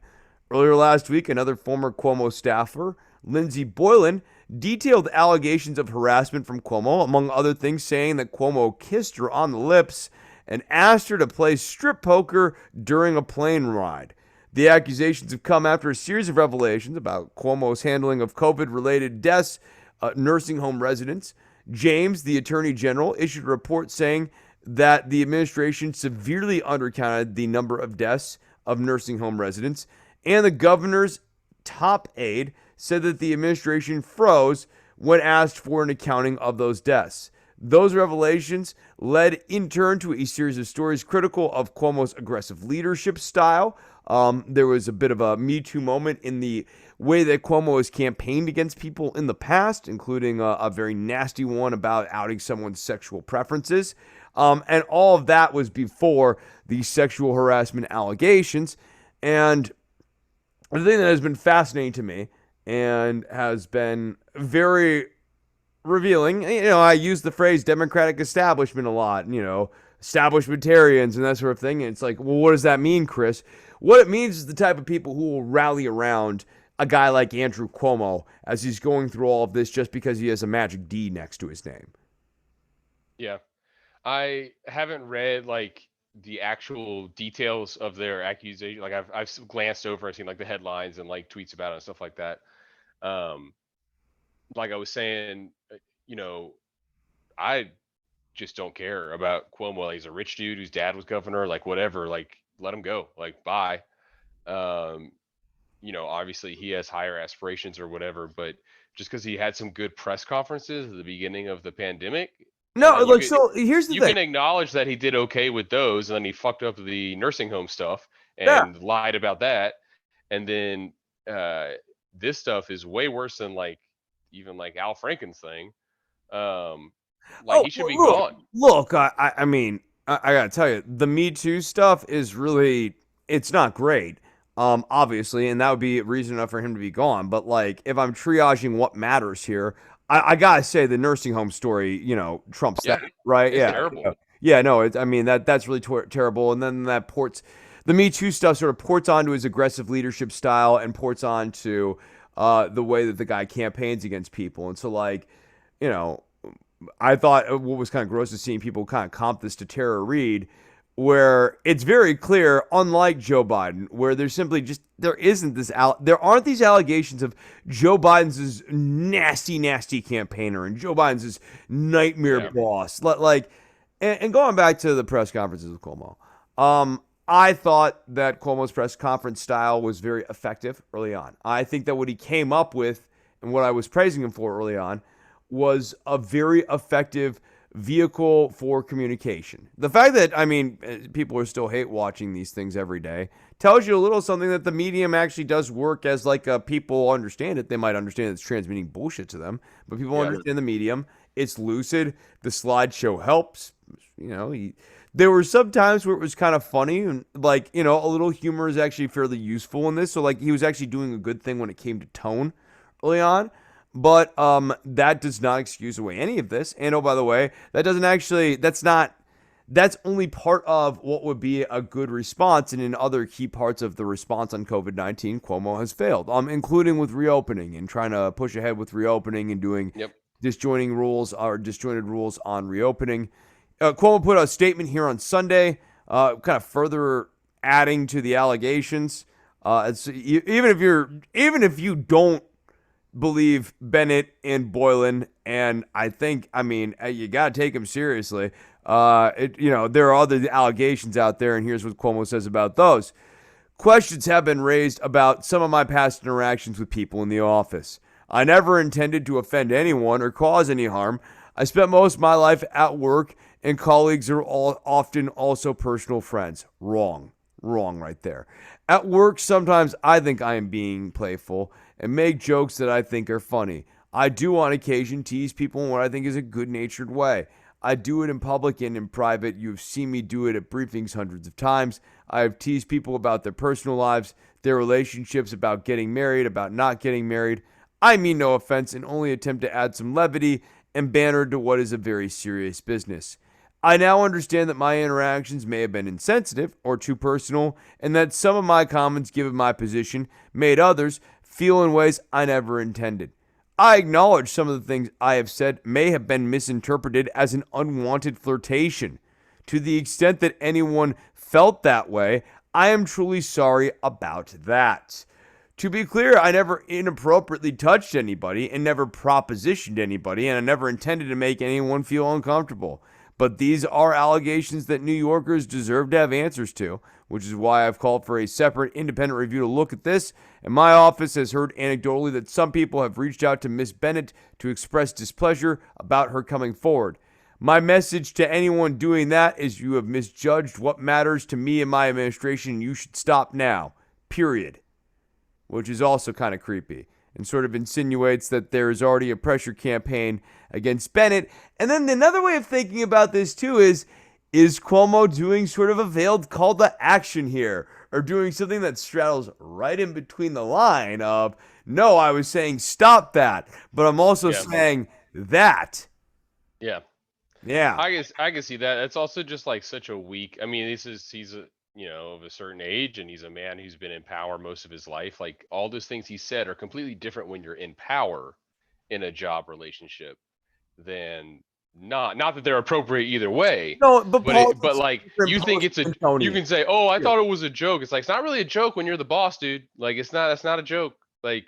Earlier last week, another former Cuomo staffer, Lindsey Boylan, detailed allegations of harassment from Cuomo, among other things saying that Cuomo kissed her on the lips and asked her to play strip poker during a plane ride. The accusations have come after a series of revelations about Cuomo's handling of COVID-related deaths at nursing home residents. James, the Attorney General, issued a report saying that the administration severely undercounted the number of deaths of nursing home residents, and the governor's top aide said that the administration froze when asked for an accounting of those deaths. Those revelations led in turn to a series of stories critical of Cuomo's aggressive leadership style. There was a bit of a Me Too moment in the way that Cuomo has campaigned against people in the past, including a very nasty one about outing someone's sexual preferences. And all of that was before the sexual harassment allegations. And the thing that has been fascinating to me and has been very revealing, I use the phrase Democratic establishment a lot, establishmentarians and that sort of thing. And it's like, well, what does that mean, Chris? What it means is the type of people who will rally around a guy like Andrew Cuomo as he's going through all of this just because he has a magic D next to his name. Yeah. I haven't read like the actual details of their accusation. Like I've glanced over, I've seen like the headlines and like tweets about it and stuff like that. Um, like I was saying, you know, I just don't care about Cuomo. Like, he's a rich dude whose dad was governor. Like whatever. Like let him go. Like bye. Um, obviously he has higher aspirations or whatever, but just because he had some good press conferences at the beginning of the pandemic, and No, like you look, could so here's the you thing. can acknowledge that he did okay with those, and then he fucked up the nursing home stuff Yeah. and lied about that, and then uh, this stuff is way worse than like even like Al Franken's thing. Um, like Oh, he should be look, gone. look. I mean, I gotta tell you, the Me Too stuff is really, it's not great. Obviously, and that would be reason enough for him to be gone. But like, if I'm triaging what matters here, I gotta say the nursing home story, trumps that, Yeah, right? it's Yeah, terrible. yeah. No, I mean that's really terrible. And then the Me Too stuff sort of ports onto his aggressive leadership style and ports onto the way that the guy campaigns against people. And so like, you know. I thought what was kind of gross is seeing people kind of comp this to Tara Reid, where it's very clear, unlike Joe Biden, where there's simply just there aren't these allegations of Joe Biden's this nasty, nasty campaigner and Joe Biden's this nightmare Yeah, boss. And going back to the press conferences with Cuomo, I thought that Cuomo's press conference style was very effective early on. I think that what he came up with and what I was praising him for early on was a very effective vehicle for communication. The fact that, I mean, people are still hate watching these things every day tells you a little something that the medium actually does work as like people understand it. They might understand it's transmitting bullshit to them, but people yeah, understand the medium. It's lucid. The slideshow helps. There were some times where it was kind of funny and like, a little humor is actually fairly useful in this. So like he was actually doing a good thing when it came to tone early on. But that does not excuse away any of this. And oh, by the way, that's only part of what would be a good response. And in other key parts of the response on COVID-19, Cuomo has failed, including with reopening and trying to push ahead with reopening and doing yep, disjointed rules on reopening. Cuomo put out a statement here on Sunday, kind of further adding to the allegations. Even if you don't believe Bennett and Boylan, and I mean, you got to take him seriously. There are other allegations out there, and here's what Cuomo says about those. Questions have been raised about some of my past interactions with people in the office. I never intended to offend anyone or cause any harm. I spent most of my life at work, and colleagues are often also personal friends. Wrong. Wrong right there. At work, sometimes I think I am being playful and make jokes that I think are funny. I do on occasion tease people in what I think is a good natured way. I do it in public and in private. You've seen me do it at briefings hundreds of times. I have teased people about their personal lives, their relationships, about getting married, about not getting married. I mean no offense and only attempt to add some levity and banter to what is a very serious business. I now understand that my interactions may have been insensitive or too personal, and that some of my comments, given my position, made others feel in ways I never intended. I acknowledge some of the things I have said may have been misinterpreted as an unwanted flirtation. To the extent that anyone felt that way, I am truly sorry about that. To be clear, I never inappropriately touched anybody and never propositioned anybody, and I never intended to make anyone feel uncomfortable. But these are allegations that New Yorkers deserve to have answers to, which is why I've called for a separate independent review to look at this. And my office has heard anecdotally that some people have reached out to Miss Bennett to express displeasure about her coming forward. My message to anyone doing that is you have misjudged what matters to me and my administration, and you should stop now. Period. Which is also kind of creepy and sort of insinuates that there is already a pressure campaign against Bennett. And then another way of thinking about this too is Cuomo doing sort of a veiled call to action here, or doing something that straddles right in between the line of, no, I was saying stop that, but I'm also yeah, saying that. yeah. Yeah. I can see that. It's also just like such a weak. I mean, he's of a certain age, and he's a man who's been in power most of his life. Like all those things he said are completely different when you're in power in a job relationship than not that they're appropriate either way, No, but but politics is like different. you think Politics it's a than you Tony. can say, "Oh, I thought it was a joke." It's like it's not really a joke when you're the boss, dude. Like it's not a joke. Like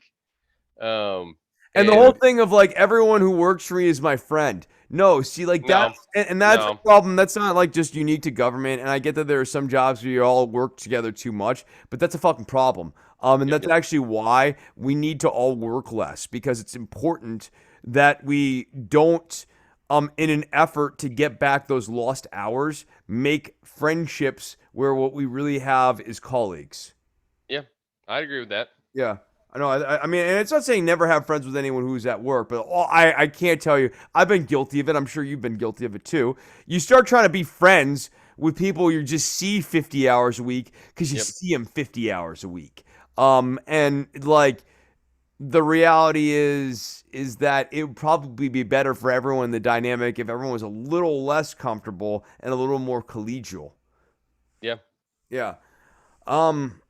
um And the whole and thing of like everyone who works for me is my friend. No, see, like that, no, and that's a no. problem. That's not like just unique to government. And I get that there are some jobs where you all work together too much, but that's a fucking problem. And Yep. that's actually why we need to all work less because it's important that we don't, in an effort to get back those lost hours, make friendships where what we really have is colleagues. Yeah. I'd agree with that. Yeah. I know. I mean, and it's not saying never have friends with anyone who's at work, but I can't tell you. I've been guilty of it. I'm sure you've been guilty of it too. You start trying to be friends with people you just see 50 hours a week because you Yep. see them 50 hours a week. And like the reality is that it would probably be better for everyone in the dynamic if everyone was a little less comfortable and a little more collegial. Yeah. Yeah. Um,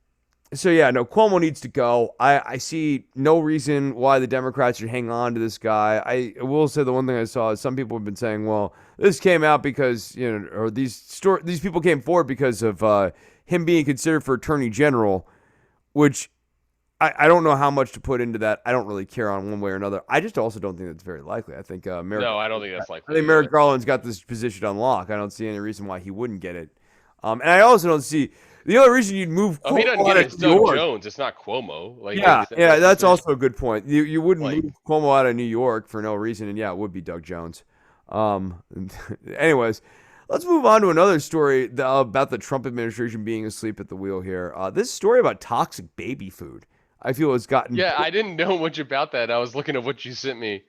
So yeah, no, Cuomo needs to go. I see no reason why the Democrats should hang on to this guy. I will say the one thing I saw is some people have been saying, well, this came out because or these people came forward because of him being considered for attorney general, which I don't know how much to put into that. I don't really care on one way or another. I just also don't think that's very likely. I think No, I don't think that's I likely think Merrick either. Garland's got this position on lock. I don't see any reason why he wouldn't get it. And I also don't see the only reason you'd move Oh, if he doesn't Cuomo get out it, of it's New Doug York. Jones. It's not Cuomo. Like Yeah, yeah, it's that's there's also a good point. You wouldn't like move Cuomo out of New York for no reason, and yeah, it would be Doug Jones. Um, anyways, let's move on to another story about the Trump administration being asleep at the wheel here. This story about toxic baby food, I feel has gotten yeah, I didn't know much about that. I was looking at what you sent me.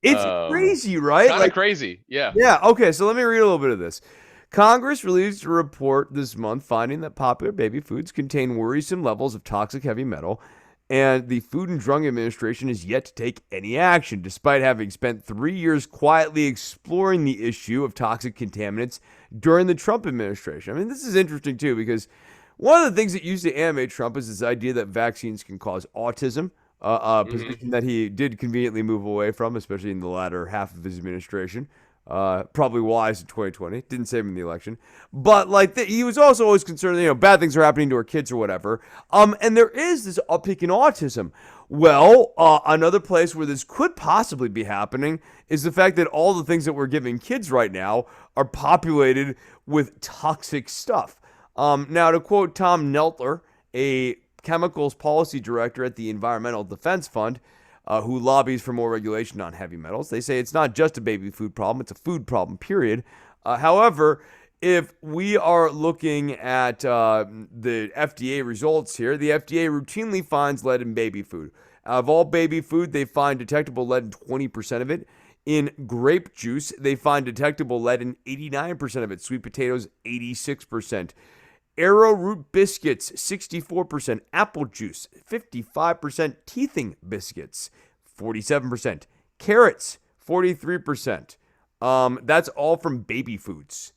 it's crazy, right? Kind of Like, crazy. Yeah. yeah, okay, so let me read a little bit of this. Congress released a report this month finding that popular baby foods contain worrisome levels of toxic heavy metal, and the Food and Drug Administration is yet to take any action, despite having spent 3 years quietly exploring the issue of toxic contaminants during the Trump administration. I mean, this is interesting too, because one of the things that used to animate Trump is this idea that vaccines can cause autism, a Hmm. position that he did conveniently move away from, especially in the latter half of his administration. Probably wise in 2020. Didn't save him in the election, but like he was also always concerned. Bad things are happening to our kids or whatever. And there is this uptick in autism. Well, another place where this could possibly be happening is the fact that all the things that we're giving kids right now are populated with toxic stuff. Now, to quote Tom Neltler, a chemicals policy director at the Environmental Defense Fund, who lobbies for more regulation on heavy metals. They say it's not just a baby food problem, it's a food problem, period. However, if we are looking at the FDA results here, the FDA routinely finds lead in baby food. Out of all baby food, they find detectable lead in 20% of it. In grape juice, they find detectable lead in 89% of it. Sweet potatoes, 86%. Arrowroot biscuits, 64%. Apple juice, 55%. Teething biscuits, 47%. Carrots, 43%. That's all from baby foods.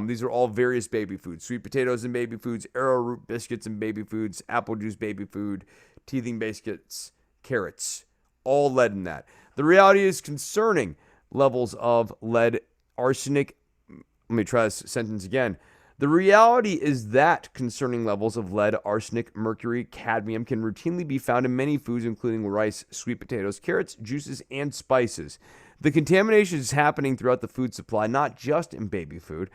These are all various baby foods. Sweet potatoes and baby foods, arrowroot biscuits and baby foods, apple juice baby food, teething biscuits, carrots. All lead in that. The reality is concerning levels of lead, arsenic. Let me try this sentence again. The reality is that concerning levels of lead, arsenic, mercury, cadmium can routinely be found in many foods, including rice, sweet potatoes, carrots, juices, and spices. The contamination is happening throughout the food supply, not just in baby food.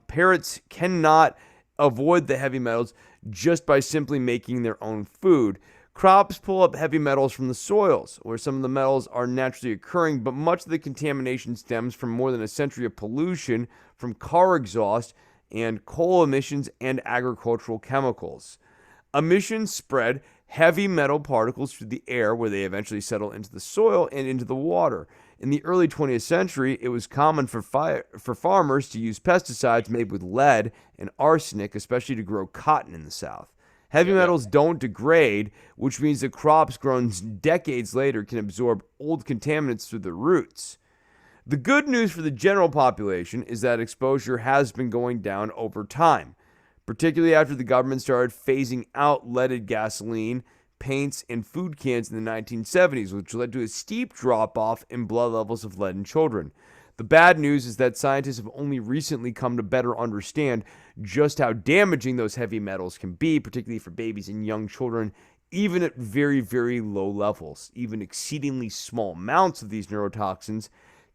Parrots cannot avoid the heavy metals just by simply making their own food. Crops pull up heavy metals from the soils, where some of the metals are naturally occurring, but much of the contamination stems from more than a century of pollution from car exhaust and coal emissions and agricultural chemicals. Emissions spread heavy metal particles through the air where they eventually settle into the soil and into the water. In the early 20th century, it was common for farmers to use pesticides made with lead and arsenic, especially to grow cotton in the South. Heavy Yep. metals don't degrade, which means that crops grown decades later can absorb old contaminants through the roots. The good news for the general population is that exposure has been going down over time. particularly after the government started phasing out leaded gasoline, paints, and food cans in the 1970s, which led to a steep drop off in blood levels of lead in children. The bad news is that scientists have only recently come to better understand just how damaging those heavy metals can be, particularly for babies and young children, even at very, very low levels. Even exceedingly small amounts of these neurotoxins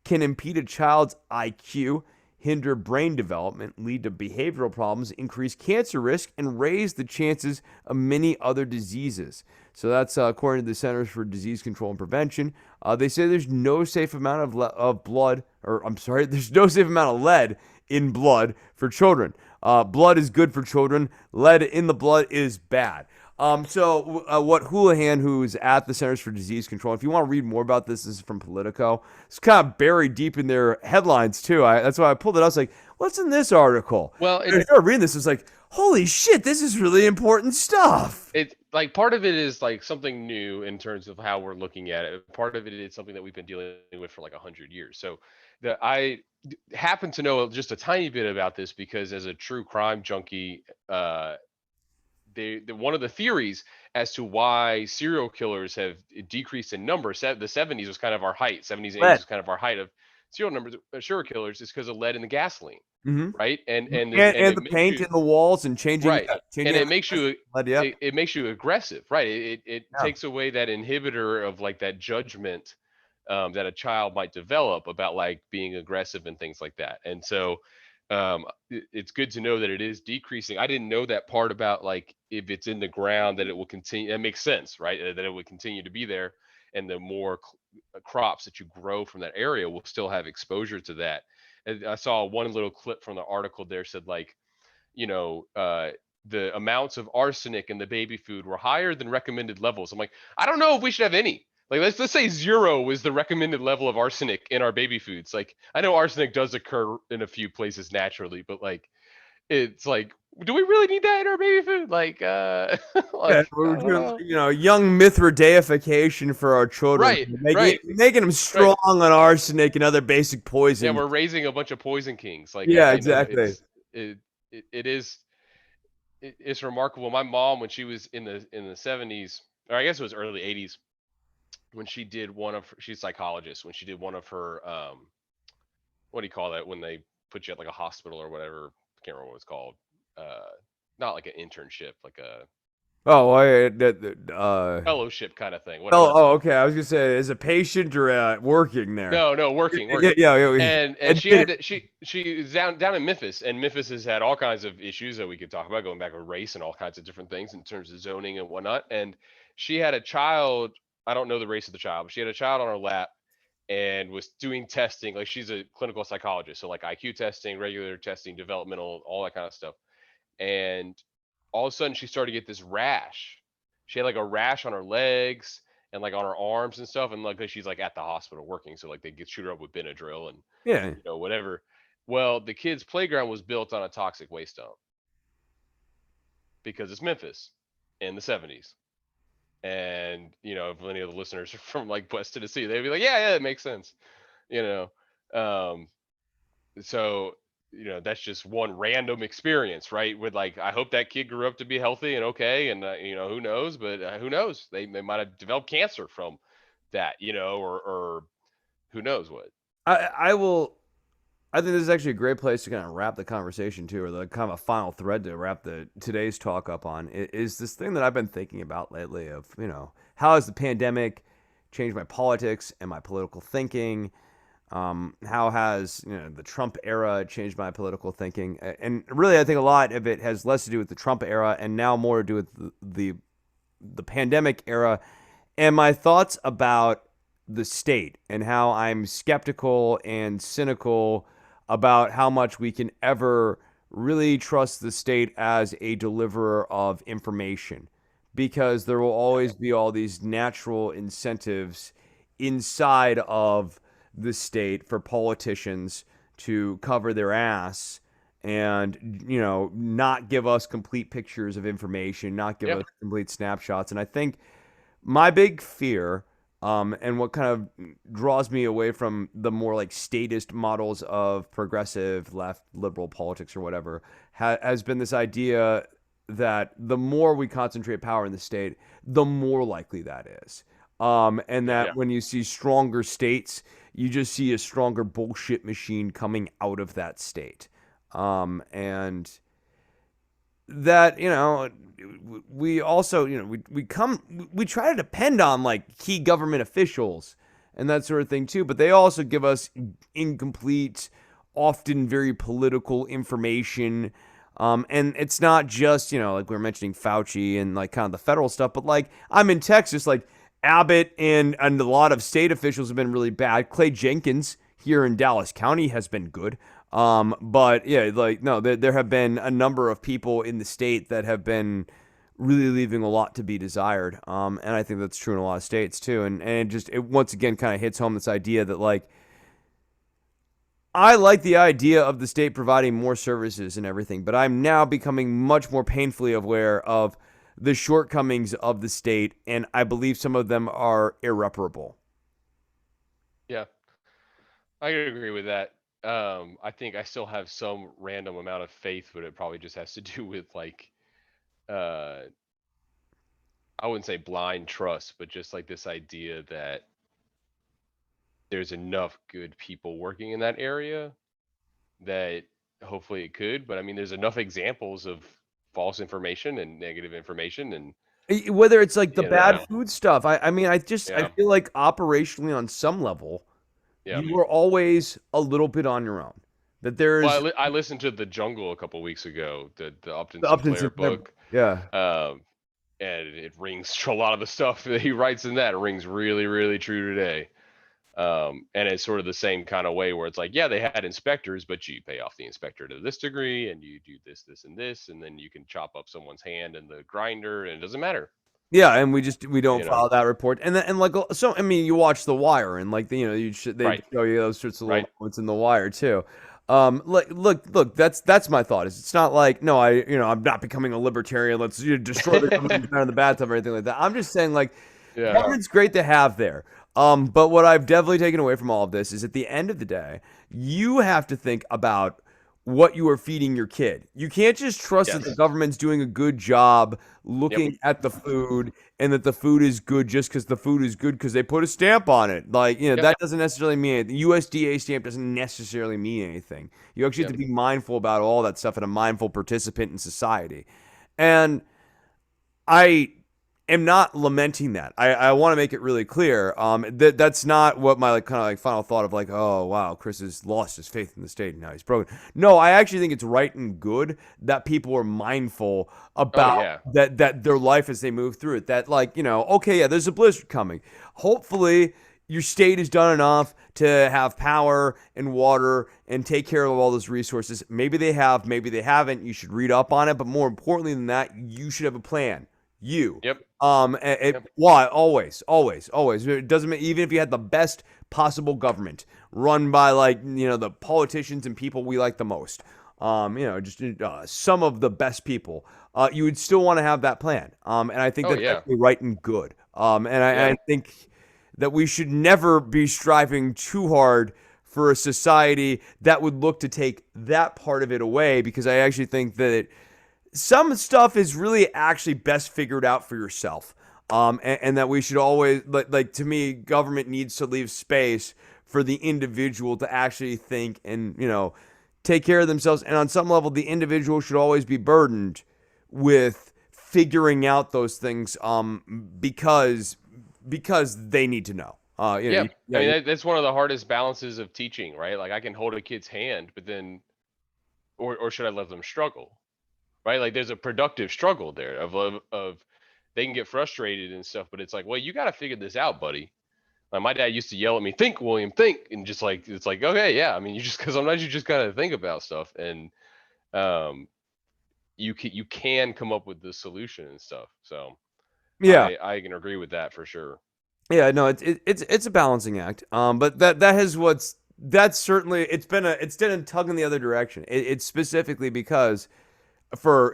can impede a child's IQ, hinder brain development, lead to behavioral problems, increase cancer risk, and raise the chances of many other diseases. So that's according to the Centers for Disease Control and Prevention. They say there's no safe amount of blood, or I'm sorry, there's no safe amount of lead in blood for children. Blood is good for children. Lead in the blood is bad. What Houlihan, who's at the Centers for Disease Control, if you want to read more about this, this is from Politico. It's kind of buried deep in their headlines, too. That's why I pulled it up. I was like, what's in this article? Well, And I started reading this. It's like, holy shit, this is really important stuff. it's like part of it is like something new in terms of how we're looking at it. Part of it is something that we've been dealing with for like 100 years. So I happen to know just a tiny bit about this because as a true crime junkie, one of the theories as to why serial killers have decreased in number. The 70s was kind of our height. 70s and 80s Lead. was kind of our height of serial killers is because of lead in the gasoline, Mm-hmm. right? And And it the makes paint you in the walls and changing, right, and changing it makes you lead, yeah. it makes you aggressive, right? It Yeah. takes away that inhibitor of like that judgment that a child might develop about like being aggressive and things like that. And so it's good to know that it is decreasing. I didn't know that part about like if it's in the ground that it will continue. That makes sense, right? That it would continue to be there, and the more crops that you grow from that area will still have exposure to that. And I saw one little clip from the article there said like, you know, the amounts of arsenic in the baby food were higher than recommended levels. I'm like, I don't know if we should have any. Like, let's say 0 is the recommended level of arsenic in our baby foods. Like, I know arsenic does occur in a few places naturally, but like, it's like, do we really need that in our baby food? Like, Yeah, like we're I don't doing, know. young Mithra for our children, Right, making right, making them right. strong on arsenic and other basic Yeah, poisons. we're raising a bunch of poison kings. Like, Yeah, you know, exactly. it it is it's remarkable. My mom, when she was in the 70s, or I guess it was early 80s, when she did she's a psychologist, when she did one of her what do you call that when they put you at like a hospital or whatever? I can't remember what it's called. Uh, not like an internship, like a Oh, fellowship kind of thing, whatever oh, that's called. okay. I was gonna say, as a patient or working there. No, no, working, Yeah, working. yeah, yeah. And she Admit had it. to, she was down in Memphis, and Memphis has had all kinds of issues that we could talk about, going back with race and all kinds of different things in terms of zoning and whatnot. And she had a child. I don't know the race of the child, but she had a child on her lap and was doing testing. Like, she's a clinical psychologist, so like IQ testing, regular testing, developmental, all that kind of stuff. And all of a sudden, she started to get this rash. She had like a rash on her legs and like on her arms and stuff. And like she's like at the hospital working, so like they get shoot her up with Benadryl and Yeah. whatever. Well, the kids' playground was built on a toxic waste dump because it's Memphis in the 70s. And if any of the listeners are from like West Tennessee, they'd be like, yeah, it makes sense. You know, um, so that's just one random experience, right? With like, I hope that kid grew up to be healthy and okay, and who knows, but who knows? They might have developed cancer from that, or who knows what. I will. I think this is actually a great place to kind of wrap the conversation too, or the kind of a final thread to wrap the today's talk up on. Is this thing that I've been thinking about lately of how has the pandemic changed my politics and my political thinking? How has the Trump era changed my political thinking? And really, I think a lot of it has less to do with the Trump era and now more to do with the pandemic era and my thoughts about the state and how I'm skeptical and cynical about how much we can ever really trust the state as a deliverer of information because there will always be all these natural incentives inside of the state for politicians to cover their ass and not give us complete pictures of information, not give Yeah. us complete snapshots. And I think my big fear And what kind of draws me away from the more like statist models of progressive left liberal politics or whatever has been this idea that the more we concentrate power in the state, the more likely that is. And Yeah. that when you see stronger states, you just see a stronger bullshit machine coming out of that state. And that, we also, we try to depend on like key government officials and that sort of thing too, but they also give us incomplete, often very political information. And it's not just, like we were mentioning Fauci and like kind of the federal stuff, but like I'm in Texas, like Abbott and a lot of state officials have been really bad. Clay Jenkins here in Dallas County has been good. But yeah, like no, there have been a number of people in the state that have been really leaving a lot to be desired. And I think that's true in a lot of states too. And it once again kind of hits home this idea that like I like the idea of the state providing more services and everything, but I'm now becoming much more painfully aware of the shortcomings of the state, and I believe some of them are irreparable. Yeah. I could agree with that. I think I still have some random amount of faith, but it probably just has to do with like uh I wouldn't say blind trust, but just like this idea that there's enough good people working in that area that hopefully it could. But I mean, there's enough examples of false information and negative information, and Whether it's like the you bad know, food stuff, I mean, I yeah, feel like operationally on some level, yeah. you are always a little bit on your own. That Well, there's I listened to The Jungle a couple weeks ago, the Upton the Upton Sinclair Sinclair, book, yeah. um, and it rings a lot of the stuff that he writes in that rings really, really true today. And it's sort of the same kind of way where it's like, yeah, they had inspectors, but you pay off the inspector to this degree, and you do this, this, and this, and then you can chop up someone's hand in the grinder, and it doesn't matter, Yeah, and we don't you know? follow that report, and then and like so, I mean, you watch The Wire, and like they Right, show you those sorts of little right. moments in The Wire too. Look, that's my thought. Is it's not like no, I'm not becoming a libertarian. Let's destroy the government in the bathtub or anything like that. I'm just saying like Yeah. government's great to have there. But what I've definitely taken away from all of this is at the end of the day, you have to think about what you are feeding your kid. You can't just trust that the Yes. government's doing a good job Yep. looking at the food and that the food is good just because the food is good because they put a stamp on it. Like, Yep. that doesn't necessarily mean anything. The USDA stamp doesn't necessarily mean anything. You actually have Yep. to be mindful about all that stuff and a mindful participant in society. And I am not lamenting that. I want to make it really clear. That's not what my like kind of like final thought of like, oh wow, Chris has lost his faith in the state and now he's broken. No, I actually think it's right and good that people are mindful Oh about yeah. that their life as they move through it. That like, okay, yeah, there's a blizzard coming. Hopefully your state has done enough to have power and water and take care of all those resources. Maybe they have, maybe they haven't. You should read up on it, but more importantly than that, you should have a plan. You. Yep. Yep. Why? Always, always, always. It doesn't mean, even if you had the best possible government run by like, the politicians and people we like the most, just some of the best people, you would still want to have that plan. And I think Oh that's yeah. actually right and good. And I Yeah. think that we should never be striving too hard for a society that would look to take that part of it away, because I actually think that some stuff is really actually best figured out for yourself. And that we should always like to me, government needs to leave space for the individual to actually think and take care of themselves. And on some level, the individual should always be burdened with figuring out those things, because they need to know. Yeah. I Yeah, mean, that's one of the hardest balances of teaching, right? Like I can hold a kid's hand, but then, or should I let them struggle? Right? Like there's a productive struggle there of they can get frustrated and stuff, but it's like, well, you got to figure this out, buddy. Like my dad used to yell at me, "Think, William, think," and just like it's like, okay, yeah. I mean, you just because sometimes you just gotta think about stuff, and um, you can come up with the solution and stuff. So yeah. I can agree with that for sure. Yeah, no, it's a balancing act. But that has that's certainly it's been a tug in the other direction. It's specifically because for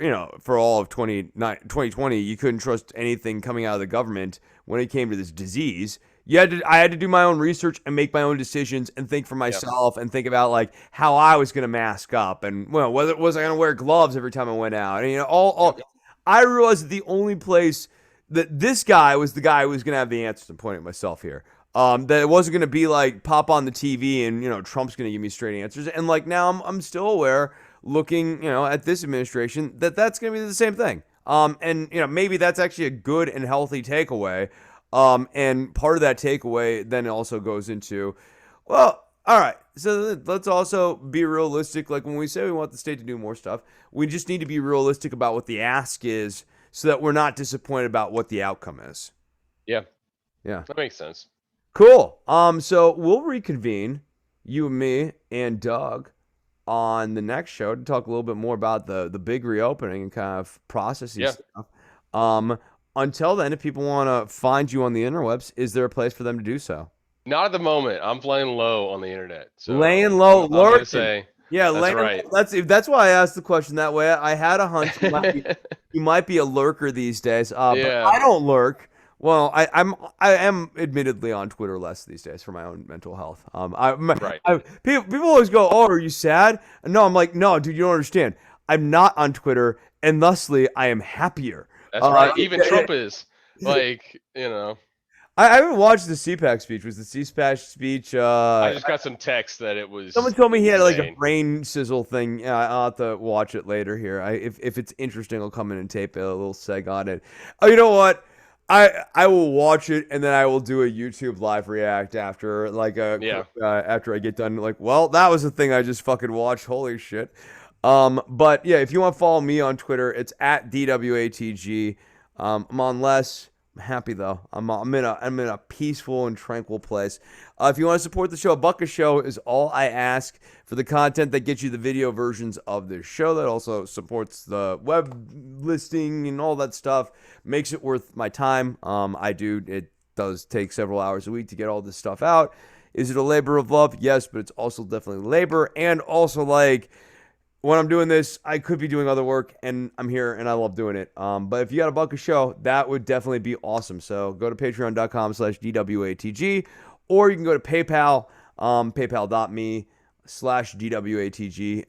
all of 2020, you couldn't trust anything coming out of the government when it came to this disease. I had to do my own research and make my own decisions and think for Yeah. myself and think about like how I was going to mask up and well, whether was I going to wear gloves every time I went out. And, Yep. I realized that the only place that this guy was the guy who was going to have the answers. I'm pointing at myself here. That it wasn't going to be like pop on the TV and Trump's going to give me straight answers. And like now I'm still aware, looking at this administration, that that's going to be the same thing. And maybe that's actually a good and healthy takeaway. And part of that takeaway then also goes into, well, all right, so let's also be realistic. Like when we say we want the state to do more stuff, we just need to be realistic about what the ask is so that we're not disappointed about what the outcome is. Yeah. Yeah. That makes sense. Cool. So we'll reconvene, you and me and Doug, on the next show to talk a little bit more about the big reopening and kind of processing Yeah. stuff. Um, until then, if people want to find you on the interwebs, is there a place for them to do so? Not at the moment. I'm playing low on the internet. Laying So low, I'm going to lurking. say Yeah, that's laying low. right. That's why I asked the question that way. I had a hunch you might be a lurker these days, but Yeah. I don't lurk. Well, I am admittedly on Twitter less these days for my own mental health. Right. People always go, "Oh, are you sad?" No, I'm like, "No, dude, you don't understand. I'm not on Twitter, and thusly, I am happier." That's right. Yeah, Even Trump is like, I haven't watched the CPAC speech. Was the CPAC speech? I just got some text that it Someone was told me he had like a insane. brain sizzle thing. Yeah, I'll have to watch it later here. If it's interesting, I'll come in and tape a little seg on it. Oh, you know what? I will watch it and then I will do a YouTube live react after Yeah. after I get done. Like, well, that was the thing I just fucking watched. Holy shit. But yeah, if you want to follow me on Twitter, it's at DWATG. I'm on less. I'm happy though. I'm in a peaceful and tranquil place. If you want to support the show, a buck a show is all I ask for the content that gets you the video versions of this show. That also supports the web listing and all that stuff. Makes it worth my time. It does take several hours a week to get all this stuff out. Is it a labor of love? Yes, but it's also definitely labor, and also like when I'm doing this, I could be doing other work, and I'm here, and I love doing it. But if you got a buck a show, that would definitely be awesome. So go to patreon.com/DWATG, or you can go to PayPal, paypal.me/DWATG,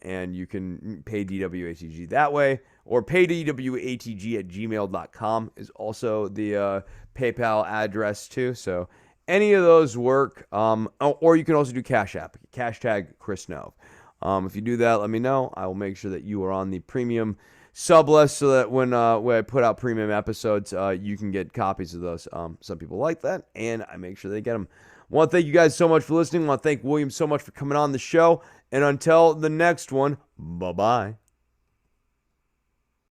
and you can pay DWATG that way, or pay DWATG@gmail.com is also the PayPal address too. So any of those work, or you can also do Cash App, hashtag Chris Nove. If you do that, let me know. I will make sure that you are on the premium sub list so that when I put out premium episodes, you can get copies of those. Some people like that, and I make sure they get them. I want to thank you guys so much for listening. I want to thank William so much for coming on the show. And until the next one, bye-bye.